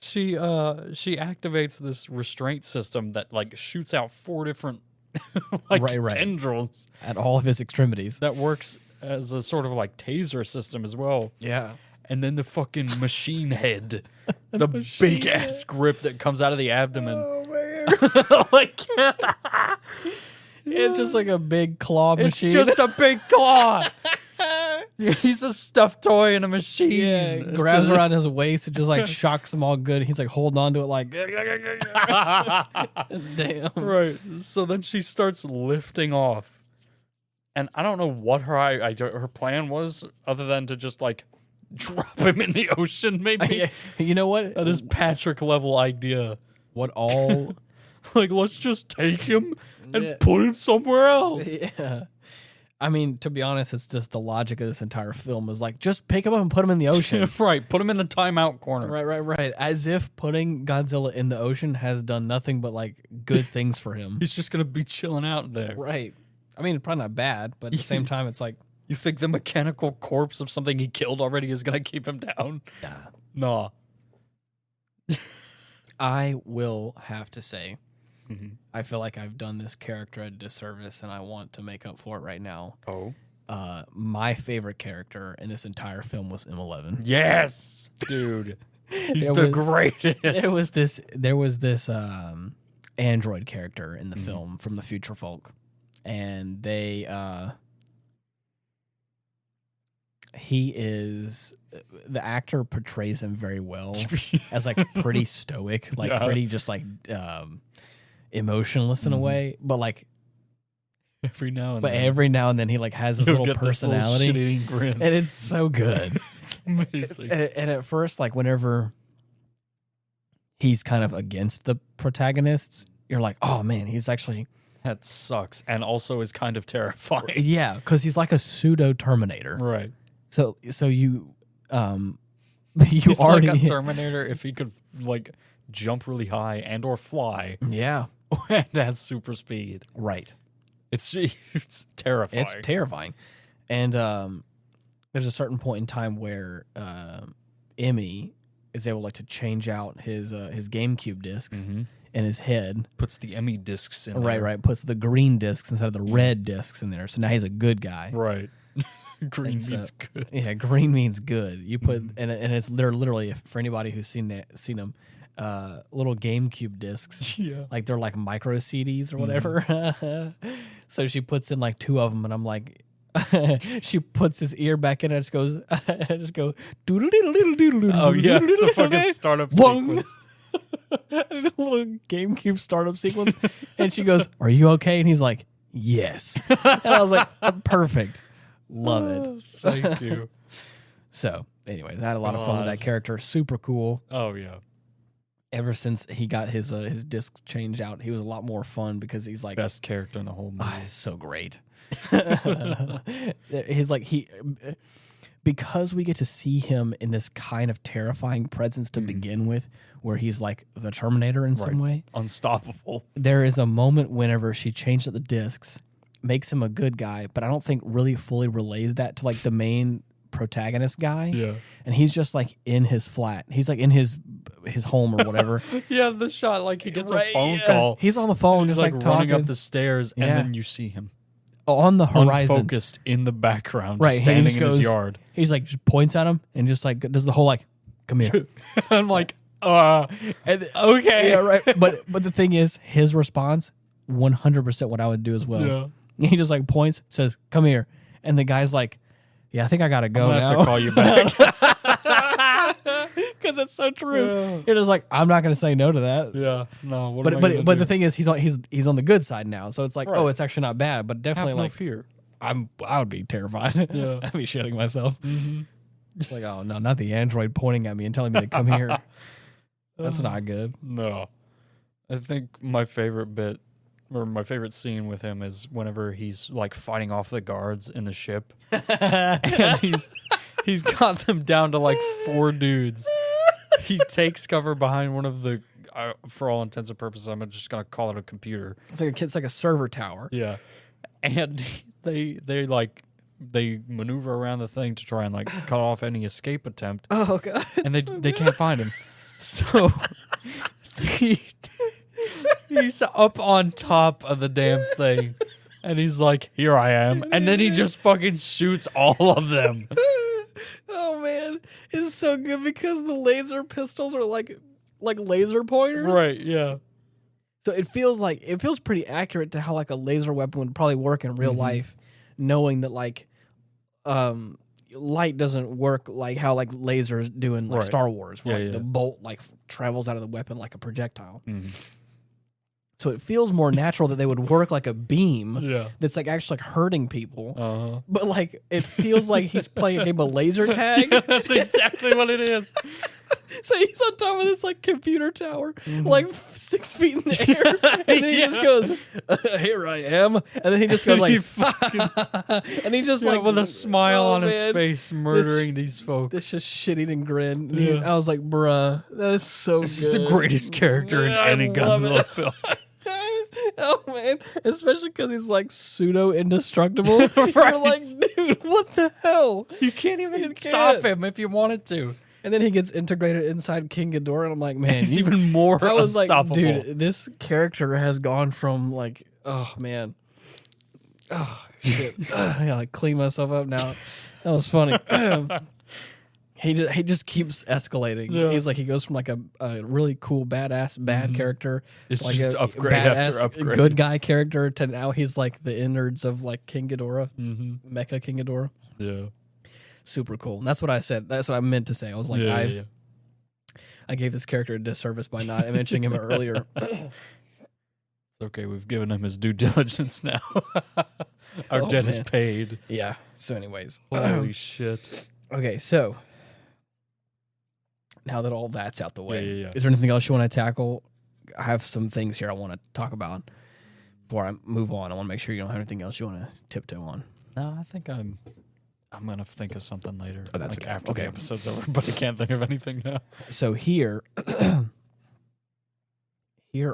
she activates this restraint system that like shoots out 4 different like Right. tendrils At all of his extremities. that works as a sort of like taser system as well. Yeah. And then the fucking machine head, the big ass grip that comes out of the abdomen. Oh, man. Like It's just like a big claw it's machine. just a big claw. He's a stuffed toy in a machine. Yeah, It's grabs just- around his waist and just like shocks him all good. He's like holding on to it like, damn. Right. So then she starts lifting off. And I don't know what her plan was other than to just like drop him in the ocean maybe. You know what? That is Patrick level idea. What all? Like, let's just take him and Yeah. put him somewhere else. Yeah. I mean, to be honest, it's just the logic of this entire film is like, just pick him up and put him in the ocean. Right. Put him in the timeout corner. Right. As if putting Godzilla in the ocean has done nothing but like good things for him. He's just going to be chilling out there. Right. I mean, probably not bad, but at the same time, it's like, You think the mechanical corpse of something he killed already is going to keep him down? Nah. I will have to say, Mm-hmm. I feel like I've done this character a disservice, and I want to make up for it right now. Oh. My favorite character in this entire film was M11. Yes, dude. He's There the was- greatest. There was this android character in the film from the Future Folk, and the actor portrays him very well as like pretty stoic, like Yeah. pretty just like emotionless in a way, but like every now and but then. every now and then he like has this He'll little get this little personality, shit-eating grin. and it's so good. It's amazing. And at first, like whenever he's kind of against the protagonists, you're like, oh man, he's actually That sucks, and also is kind of terrifying. yeah, because he's like a pseudo Terminator. Right. So you You He's already like a Terminator if he could like jump really high and or fly yeah, and has super speed. right. It's terrifying. It's terrifying. And there's a certain point in time where Emmy is able like to change out his GameCube discs in his head. Puts the Emmy discs in Right, there. right. Puts the green discs instead of the red discs in there. So now he's a good guy. Right. Green And so- means good. Yeah, green means good. You put and it's they're literally for anybody who's seen them, little GameCube discs. Yeah. Like they're like micro CDs or whatever. So she puts in like 2 of them, and I'm like, she puts his ear back in, and it just go doodle doodle doodle doodle. Oh yeah, it's the fucking startup Wong. sequence. A little GameCube startup sequence, and she goes, "Are you okay?" And he's like, "Yes." And I was like, "Perfect, love it." Thank you. So, anyways, I had a lot of fun with that character. Super cool. Oh yeah. Ever since he got his discs changed out, he was a lot more fun because he's like Best character in the whole movie. he's so great. He's like because we get to see him in this kind of terrifying presence to begin with, where he's like the Terminator in some way. Unstoppable. There is a moment whenever she changed up the discs, makes him a good guy, but I don't think really fully relays that to like the main protagonist guy. Yeah. And he's just like in his flat. He's like in his home or whatever. Yeah, the shot like he gets a Right, phone yeah. call. He's on the phone, He's just like like running talking up the stairs, and Yeah. then you see him on the horizon. unfocused in the background, Right, he standing just in his goes- yard. He's like just points at him and just like does the whole like, come here. I'm like, And okay, yeah, right. But the thing is, his response, 100% what I would do as well. Yeah. He just like points, says, "Come here," and the guy's like, "Yeah, I think I gotta go I'm gonna now." have to call you back. Because it's so true. Yeah. You're just like, I'm not gonna say no to that. Yeah, no. What But am I gonna but do? the thing is, he's on the good side now. So it's like, Right. oh, it's actually not bad. But definitely have no like, fear. I would be terrified. Yeah. I'd be shitting myself. It's like, oh no, not the android pointing at me and telling me to come here. That's not good. No, I think my favorite bit or my favorite scene with him is whenever he's like fighting off the guards in the ship, and he's got them down to like 4 dudes. He takes cover behind one of the, for all intents and purposes, I'm just gonna call it a computer. It's like a server tower. Yeah, and they maneuver around the thing to try and like cut off any escape attempt, Oh god. and they can't find him. So he's up on top of the damn thing, and he's like, "Here I am," and then he just fucking shoots all of them. Oh man, it's so good because the laser pistols are like laser pointers. Right? Yeah. So it feels pretty accurate to how like a laser weapon would probably work in real life, knowing that like light doesn't work like how like lasers do in like Right. Star Wars, where Yeah, like yeah. the bolt like travels out of the weapon like a projectile. Mhm. So it feels more natural that they would work like a beam Yeah. that's like actually like hurting people. Uh-huh. But like it feels like he's playing a game of laser tag. That's exactly what it is. So he's on top of this like computer tower, like 6 feet in the air, and then he just goes, "Here I am," and then he just goes like, and he just like with a smile oh, on his man, face, murdering these folks. This just shit-eating grin. And Yeah. I was like, "Bruh, that is so This good." is the greatest character in I any love Godzilla it. film. Oh man, especially because he's like pseudo indestructible. You're Right. like, dude, what the hell? You can't even You stop can't. him if you wanted to. And then he gets integrated inside King Ghidorah, and I'm like, man, He's you- even more I was like, unstoppable. dude, this character has gone from like, oh man, oh shit, I gotta clean myself up now. That was funny. He just keeps escalating. Yeah. He's like, he goes from like a really cool badass bad character, It's like just a upgrade after badass upgrade. good guy character, to now he's like the innards of like King Ghidorah, Mecha King Ghidorah. Yeah. Super cool. And that's what I said. That's what I meant to say. I was like, Yeah. I gave this character a disservice by not mentioning him earlier. It's okay. We've given him his due diligence now. Our Oh, debt is man. paid. Yeah. So, anyways. Holy shit. Okay, so now that all that's out the way, Yeah. is there anything else you want to tackle? I have some things here I want to talk about before I move on. I want to make sure you don't have anything else you want to tiptoe on. No, I think I'm I'm gonna think of something later. Oh, that's like okay. after the Okay. episode's over, but I can't think of anything now. So here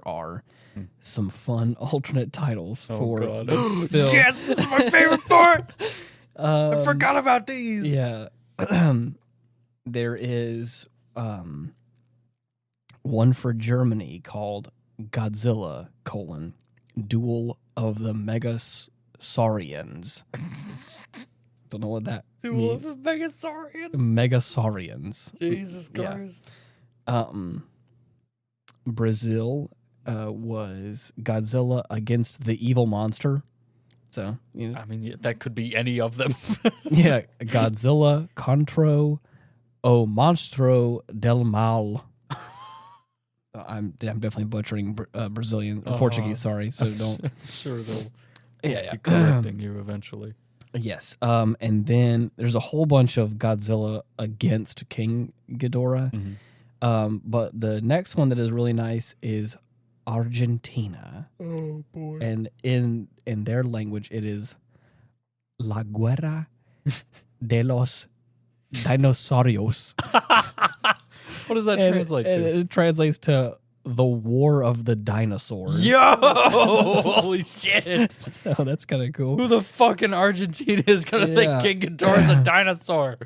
are some fun alternate titles for this film. Yes, this is my favorite part. I forgot about these. Yeah. There is one for Germany called Godzilla, Duel of the Megasaurians. Don't know what that Duel of means. the Megasaurians. Megasaurians. Jesus Christ. Brazil was Godzilla against the evil monster. So, you know. I mean, that could be any of them. Yeah, Godzilla contra o monstro del mal. I'm definitely butchering Brazilian or Portuguese. Sorry, so don't. I'm sure they'll Yeah, be correcting you eventually. Yes, and then there's a whole bunch of Godzilla against King Ghidorah. But the next one that is really nice is Argentina. Oh boy! And in their language, it is La Guerra de los Dinosaurios. What does that translate to? It translates to the War of the Dinosaurs. Yo! Holy shit! So that's kind of cool. Who the fuck in Argentina is gonna think King Ghidorah is a dinosaur?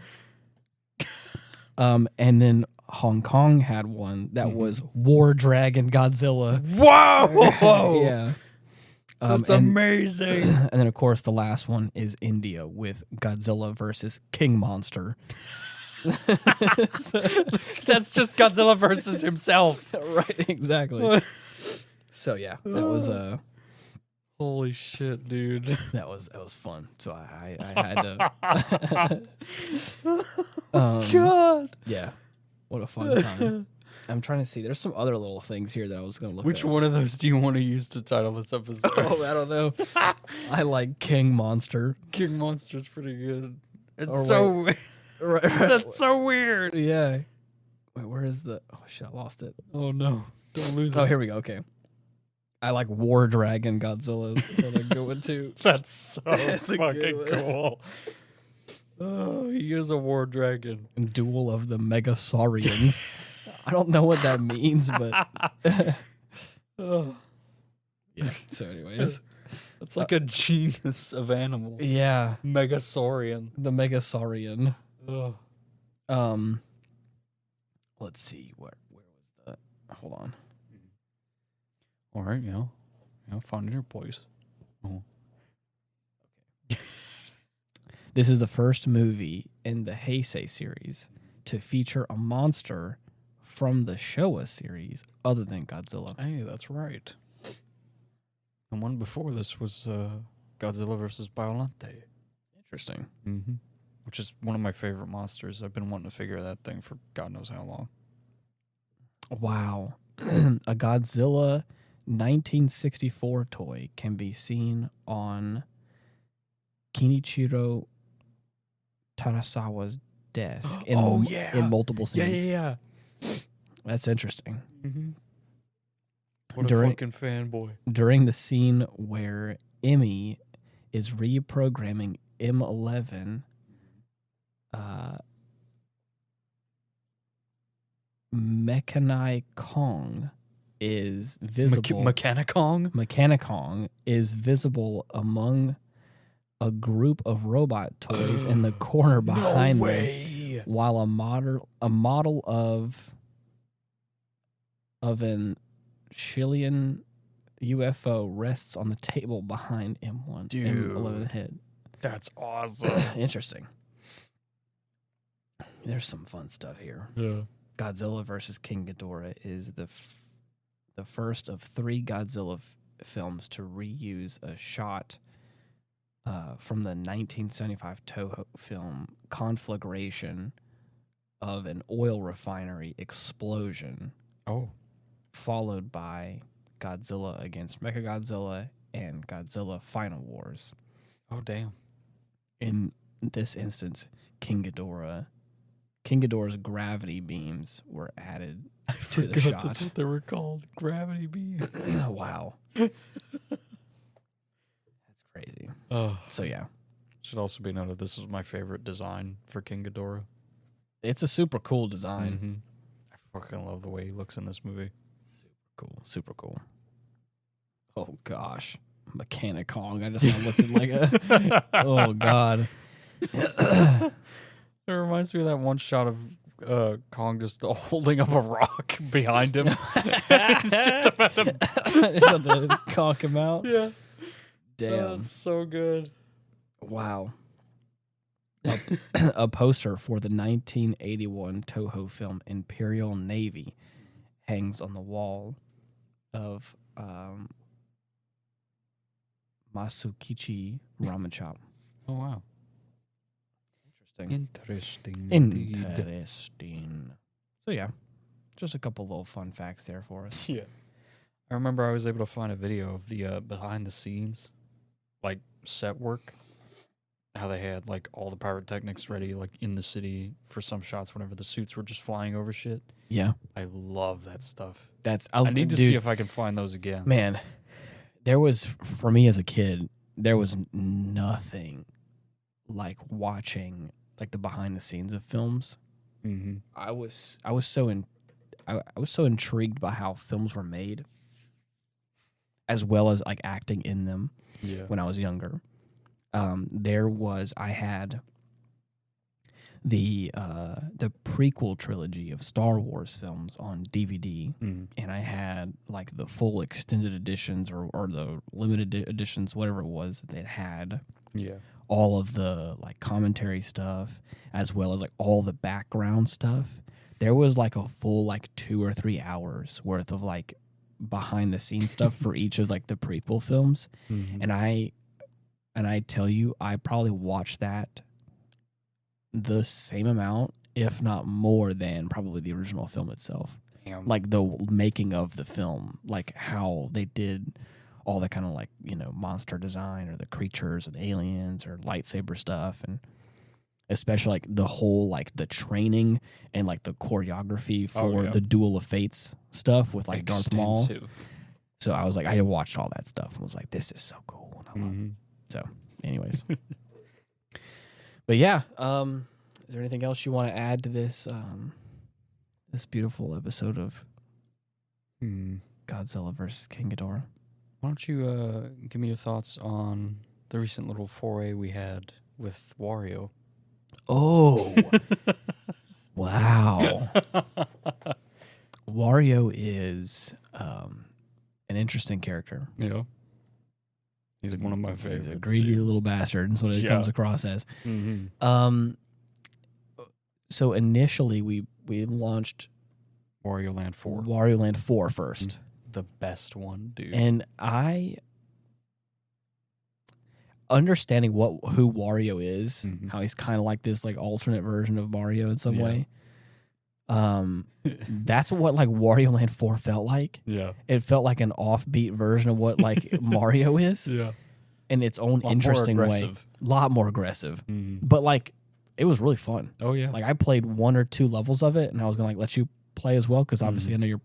And then Hong Kong had one that was War Dragon Godzilla. Whoa! Yeah. That's amazing. And then, of course, the last one is India with Godzilla versus King Monster. That's just Godzilla versus himself. Right, exactly. So, yeah, that was holy shit, dude. that was fun. So I had to God. Yeah. What a fun time. I'm trying to see. There's some other little things here that I was going to look at. Which one of those do you want to use to title this episode? Oh, I don't know. I like King Monster. King Monster's pretty good. It's Or so Right. that's so weird. Yeah. Wait, where is the... Oh, shit, I lost it. Oh, no. Don't lose Oh, it. here we go. Okay. I like War Dragon Godzilla. That I'm going to. That's so That's a good fucking one. cool. Oh, he is a war dragon. Duel of the Megasaurians. I don't know what that means, but... Oh, yeah. So anyways. it's like a genus of animal. Yeah. Megasaurian. The Megasaurian. Oh. Let's see. Where was the... Hold on. All right, finding your place. Oh. This is the first movie in the Heisei series to feature a monster from the Showa series other than Godzilla. Hey, that's right. The one before this was Godzilla versus Biollante. Interesting. Mm-hmm. Which is one of my favorite monsters. I've been wanting to figure that thing for God knows how long. Wow. A Godzilla 1964 toy can be seen on Kenichiro Tarasawa's desk in multiple scenes. Yeah. That's interesting. Mm-hmm. What During- a fucking fanboy. During the scene where Emmy is reprogramming M11, Mechanai Kong is visible. Mechanicong? Mechanicong is visible among a group of robot toys in the corner behind no them, way. while a model of an Chilean UFO rests on the table behind M1. Dude. M11 head. That's awesome. Interesting. There's some fun stuff here. Yeah. Godzilla versus King Ghidorah is the first of 3 Godzilla films to reuse a shot from the 1975 Toho film Conflagration of an oil refinery explosion. Oh. Followed by Godzilla against Mechagodzilla and Godzilla Final Wars. Oh, damn. In this instance, King Ghidorah's gravity beams were added to the shot. That's what they were called. Gravity beams. Wow. That's crazy. Oh. So, yeah. Should also be noted, this is my favorite design for King Ghidorah. It's a super cool design. Mm-hmm. I fucking love the way he looks in this movie. Super cool. Oh gosh, Mechanic Kong. I just now looked at like a. Oh god. It reminds me of that one shot of Kong just holding up a rock behind him. It's just about to Just to conk him out. Yeah. Damn. That's so good. Wow. A poster for the 1981 Toho film Imperial Navy hangs on the wall of Masukichi Ramen Shop. Oh, wow. Interesting. So, yeah, just a couple little fun facts there for us. Yeah. I remember I was able to find a video of the behind the scenes, like, set work. How they had, like, all the pyrotechnics ready, like, in the city for some shots whenever the suits were just flying over shit. Yeah. I love that stuff. I need to see if I can find those again. Man, there was, for me as a kid, there was nothing like watching, like, the behind the scenes of films. Mm-hmm. I was so intrigued by how films were made, as well as, like, acting in them when I was younger. I had the prequel trilogy of Star Wars films on DVD, and I had like the full extended editions or the limited editions, whatever it was that had all of the like commentary stuff as well as like all the background stuff. There was like a full like 2 or 3 hours worth of like behind the scenes stuff for each of like the prequel films, and I tell you, I probably watched that the same amount, if not more than probably the original film itself. Damn. Like the making of the film, like how they did all the kind of like, you know, monster design or the creatures or the aliens or lightsaber stuff. And especially like the whole, like the training and like the choreography for the Duel of Fates stuff with like Darth Maul. So I was like, I watched all that stuff and was like, this is so cool. And I love it. So, anyways. But yeah, is there anything else you want to add to this this beautiful episode of Godzilla versus King Ghidorah? Why don't you give me your thoughts on the recent little foray we had with Wario? Oh, wow. Wario is an interesting character. Yeah. He's one of my favorites. He's a greedy little bastard. That's what it comes across as. So initially, we launched Wario Land 4. Wario Land 4 first. The best one, dude. And I, understanding who Wario is, how he's kind of like this like alternate version of Mario in some way. That's what like Wario Land 4 felt like. Yeah. It felt like an offbeat version of what like Mario is. Yeah. In its own interesting way. A lot more aggressive. But like it was really fun. Oh yeah. Like I played 1 or 2 levels of it and I was gonna like let you play as well because obviously I know you're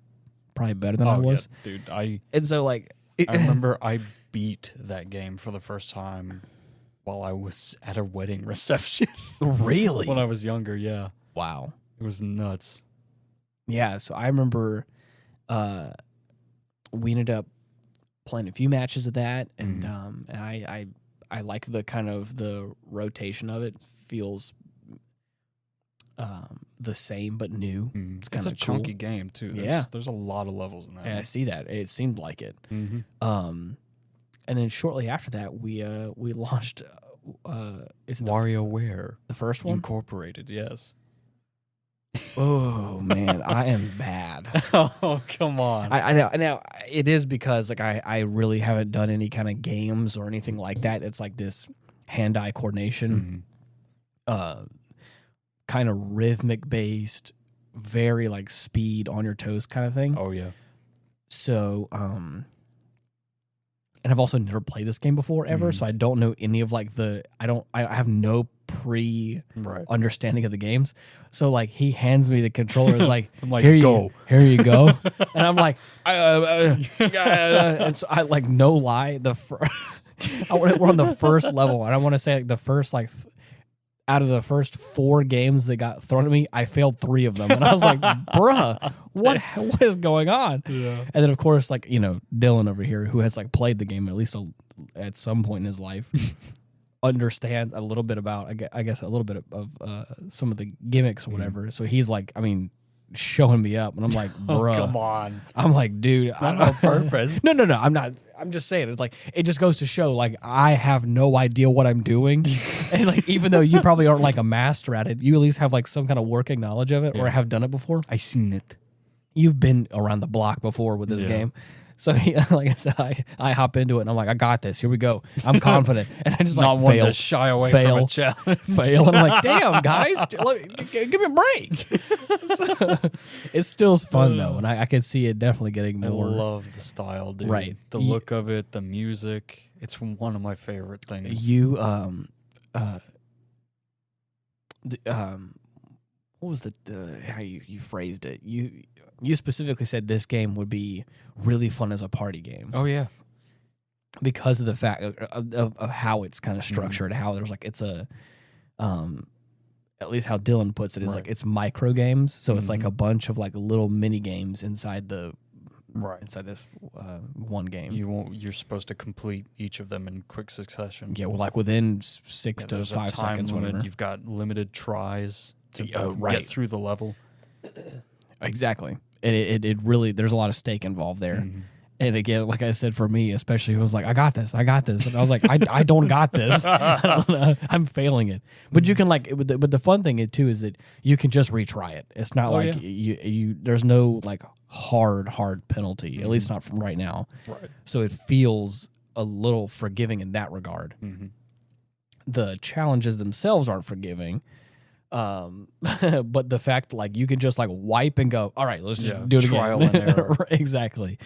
probably better than I was. Yeah, dude. And so like I remember I beat that game for the first time while I was at a wedding reception. Really? When I was younger, yeah. Wow. It was nuts. Yeah, so I remember we ended up playing a few matches of that, and I like the kind of the rotation of it. Feels the same but new. It's kind of a chunky game too. There's a lot of levels in that. Yeah, I see that. It seemed like it. And then shortly after that, we launched. Is WarioWare, the first one Incorporated? Yes. Oh man, I am bad. Oh come on! I know. Now it is because like I really haven't done any kind of games or anything like that. It's like this hand-eye coordination, kind of rhythmic based, very like speed on your toes kind of thing. Oh yeah. So and I've also never played this game before ever, so I don't know any of like I have no understanding of the games. So like he hands me the controller, is like, I'm like, here you go. And I'm like, and so I like no lie, We're on the first level, and I want to say like the first out of the first 4 games that got thrown at me, I failed 3 of them, and I was like, "Bruh, what is going on?" Yeah. And then of course, like Dylan over here, who has like played the game at least at some point in his life, understands a little bit about I guess a little bit of some of the gimmicks or whatever. So he's like, showing me up, and I'm like, bruh, Come on. I'm like, dude, Not on purpose. No, I'm not. I'm just saying, it's like, it just goes to show, like, I have no idea what I'm doing. And like, even though you probably aren't like a master at it, you at least have like some kind of working knowledge of it, or have done it before. I seen it. You've been around the block before with this game. So like I said, I hop into it, and I'm like, I got this. Here we go. I'm confident, and I just Not like one fail, to shy away fail, from a challenge. fail. And I'm like, damn, guys, give me a break. So, it still's fun though, and I can see it definitely getting more. I love the style, dude. Right. The look of it, the music. It's one of my favorite things. What was how you phrased it? You specifically said this game would be really fun as a party game. Oh yeah, because of the fact of how it's kind of structured, how there's like it's a, at least how Dylan puts it is like it's micro games, so it's like a bunch of like little mini games inside inside this one game. You're supposed to complete each of them in quick succession. Yeah, well, like within 6 to 5 seconds. Limit. You've got limited tries to get through the level. Exactly. And it really, there's a lot of stake involved there. Mm-hmm. And again, like I said, for me, especially, it was like, I got this. And I was like, I don't got this. I don't know. I'm failing it. But you can but the fun thing too is that you can just retry it. It's not there's no like hard penalty, at least not from right now. Right. So it feels a little forgiving in that regard. Mm-hmm. The challenges themselves aren't forgiving. But the fact like you can just like wipe and go, all right, let's just do it trial again. And error. Exactly.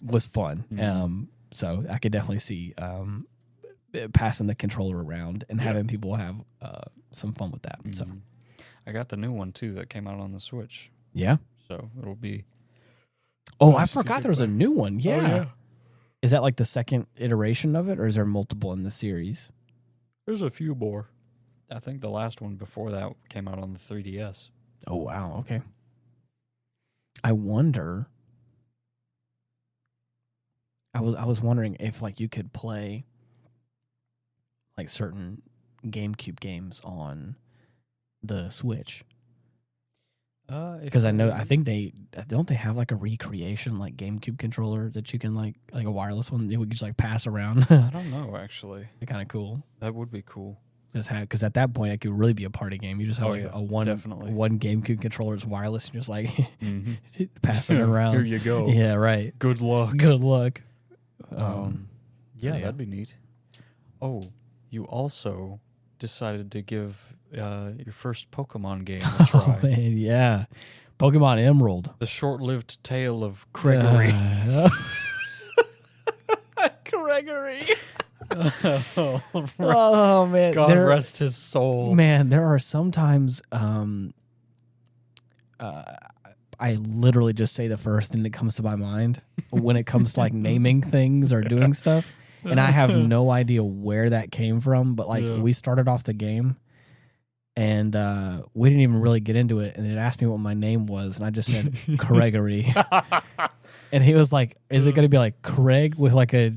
Was fun. Mm-hmm. So I could definitely see passing the controller around and having people have some fun with that. Mm-hmm. So I got the new one too that came out on the Switch. Yeah. So it'll be. Oh, I forgot there was a new one. Yeah. Oh, yeah. Is that like the second iteration of it, or is there multiple in the series? There's a few more. I think the last one before that came out on the 3DS. Oh, wow. Okay. I wonder. I was wondering if like you could play like certain GameCube games on the Switch. Because I think they have like a recreation like GameCube controller that you can like a wireless one that we could just like pass around. I don't know actually. It's kind of cool. That would be cool. Just have, because at that point it could really be a party game. You just have one GameCube controller is wireless and just like passing it around. Here you go. Yeah, right. Good luck. That'd be neat. Oh, you also decided to give your first Pokemon game a try. Oh, man, yeah. Pokemon Emerald. The short-lived tale of Gregory. Gregory. Oh man, God rest his soul. Man, there are sometimes I literally just say the first thing that comes to my mind when it comes to like naming things or doing stuff, and I have no idea where that came from. But like we started off the game, and we didn't even really get into it, and it asked me what my name was, and I just said Gregory, and he was like, "Is it going to be like Craig with like a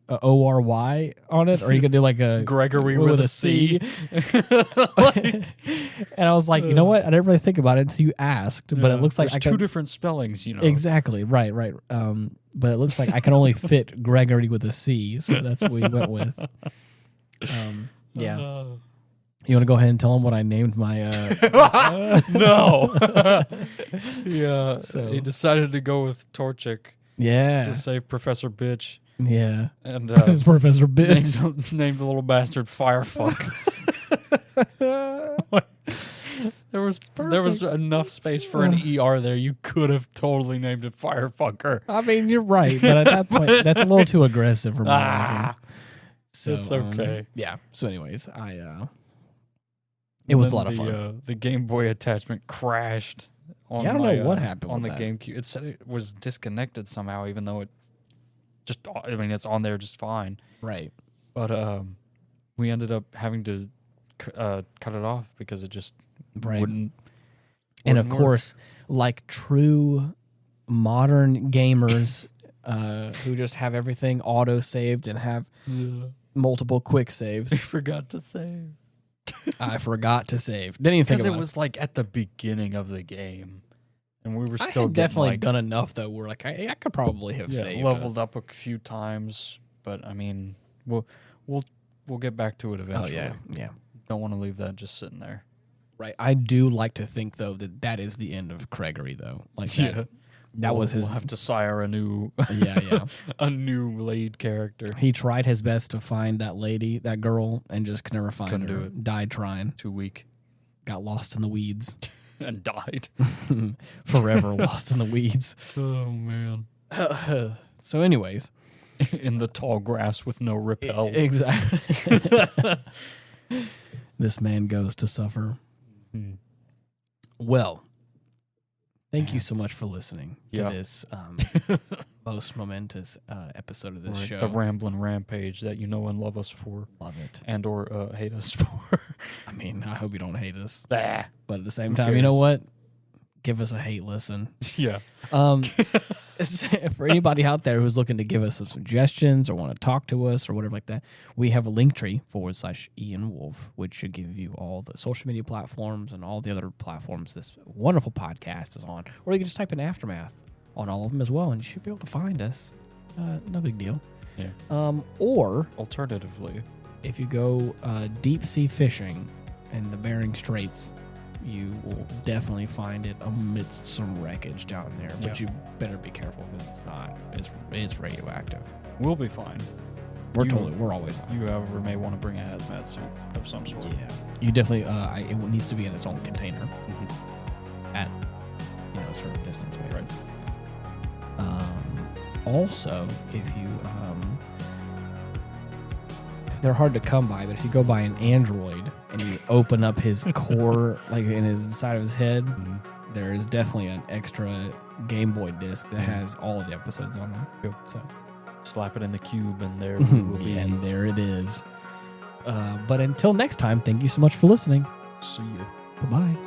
O-R-Y on it, or are you gonna do like a Gregory with a C? And I was like, you know what? I didn't really think about it until you asked, but it looks like there's two different spellings, you know. Exactly, right. But it looks like I can only fit Gregory with a C, so that's what we went with. Yeah. You want to go ahead and tell him what I named my? No. Yeah. So he decided to go with Torchic. Yeah. To save Professor Bitch. Yeah, and it's Professor Bitch. Named the little bastard Firefuck. There was enough space for an ER there. You could have totally named it Firefucker. I mean, you're right, but at that point, that's a little too aggressive for me. So it's okay. Yeah. So, anyways, it was a lot of fun. The Game Boy attachment crashed. I don't know what happened on with the that. GameCube. It said it was disconnected somehow, even though it it's on there just fine. Right. But we ended up having to cut it off because it just wouldn't. And of work. course, like true modern gamers who just have everything auto saved and have multiple quick saves. I forgot to save. I forgot to save. Didn't even think Because about it was like at the beginning of the game, and we were still I had definitely like, done enough though. We're like, I could probably have saved. leveled up a few times, but I mean, we'll get back to it eventually. Oh yeah. Don't want to leave that just sitting there. Right. I do like to think though that is the end of Gregory though. Like that was his. We'll have to sire a new a new lead character. He tried his best to find that lady, that girl, and just could never find Couldn't her. do it. Died trying. Too weak. Got lost in the weeds. And died. Forever lost in the weeds. Oh man. So anyways. In the tall grass with no repels. Exactly. This man goes to suffer. Well, thank you so much for listening to this most momentous episode of this show. The rambling rampage that you know and love us for. Love it. And or hate us for. I mean, I hope you don't hate us. Bah. But at the same time, you know what? Give us a hate listen. Yeah. For anybody out there who's looking to give us some suggestions or want to talk to us or whatever like that, we have a Linktree /Ian Wolf, which should give you all the social media platforms and all the other platforms this wonderful podcast is on. Or you can just type in Aftermath on all of them as well, and you should be able to find us. No big deal. Yeah. Or alternatively, if you go deep sea fishing in the Bering Straits, you will definitely find it amidst some wreckage down there. But you better be careful because it's radioactive. We'll be fine. We're always fine. You, however, may want to bring a hazmat suit of some sort. Yeah, you definitely. It needs to be in its own container at a certain distance away. Right. Also, if you they're hard to come by, but if you go by an Android and you open up his core, like in his side of his head, there is definitely an extra Game Boy disc that has all of the episodes on it. So slap it in the cube, and there we will be. And there it is. But until next time, thank you so much for listening. See you. Bye-bye.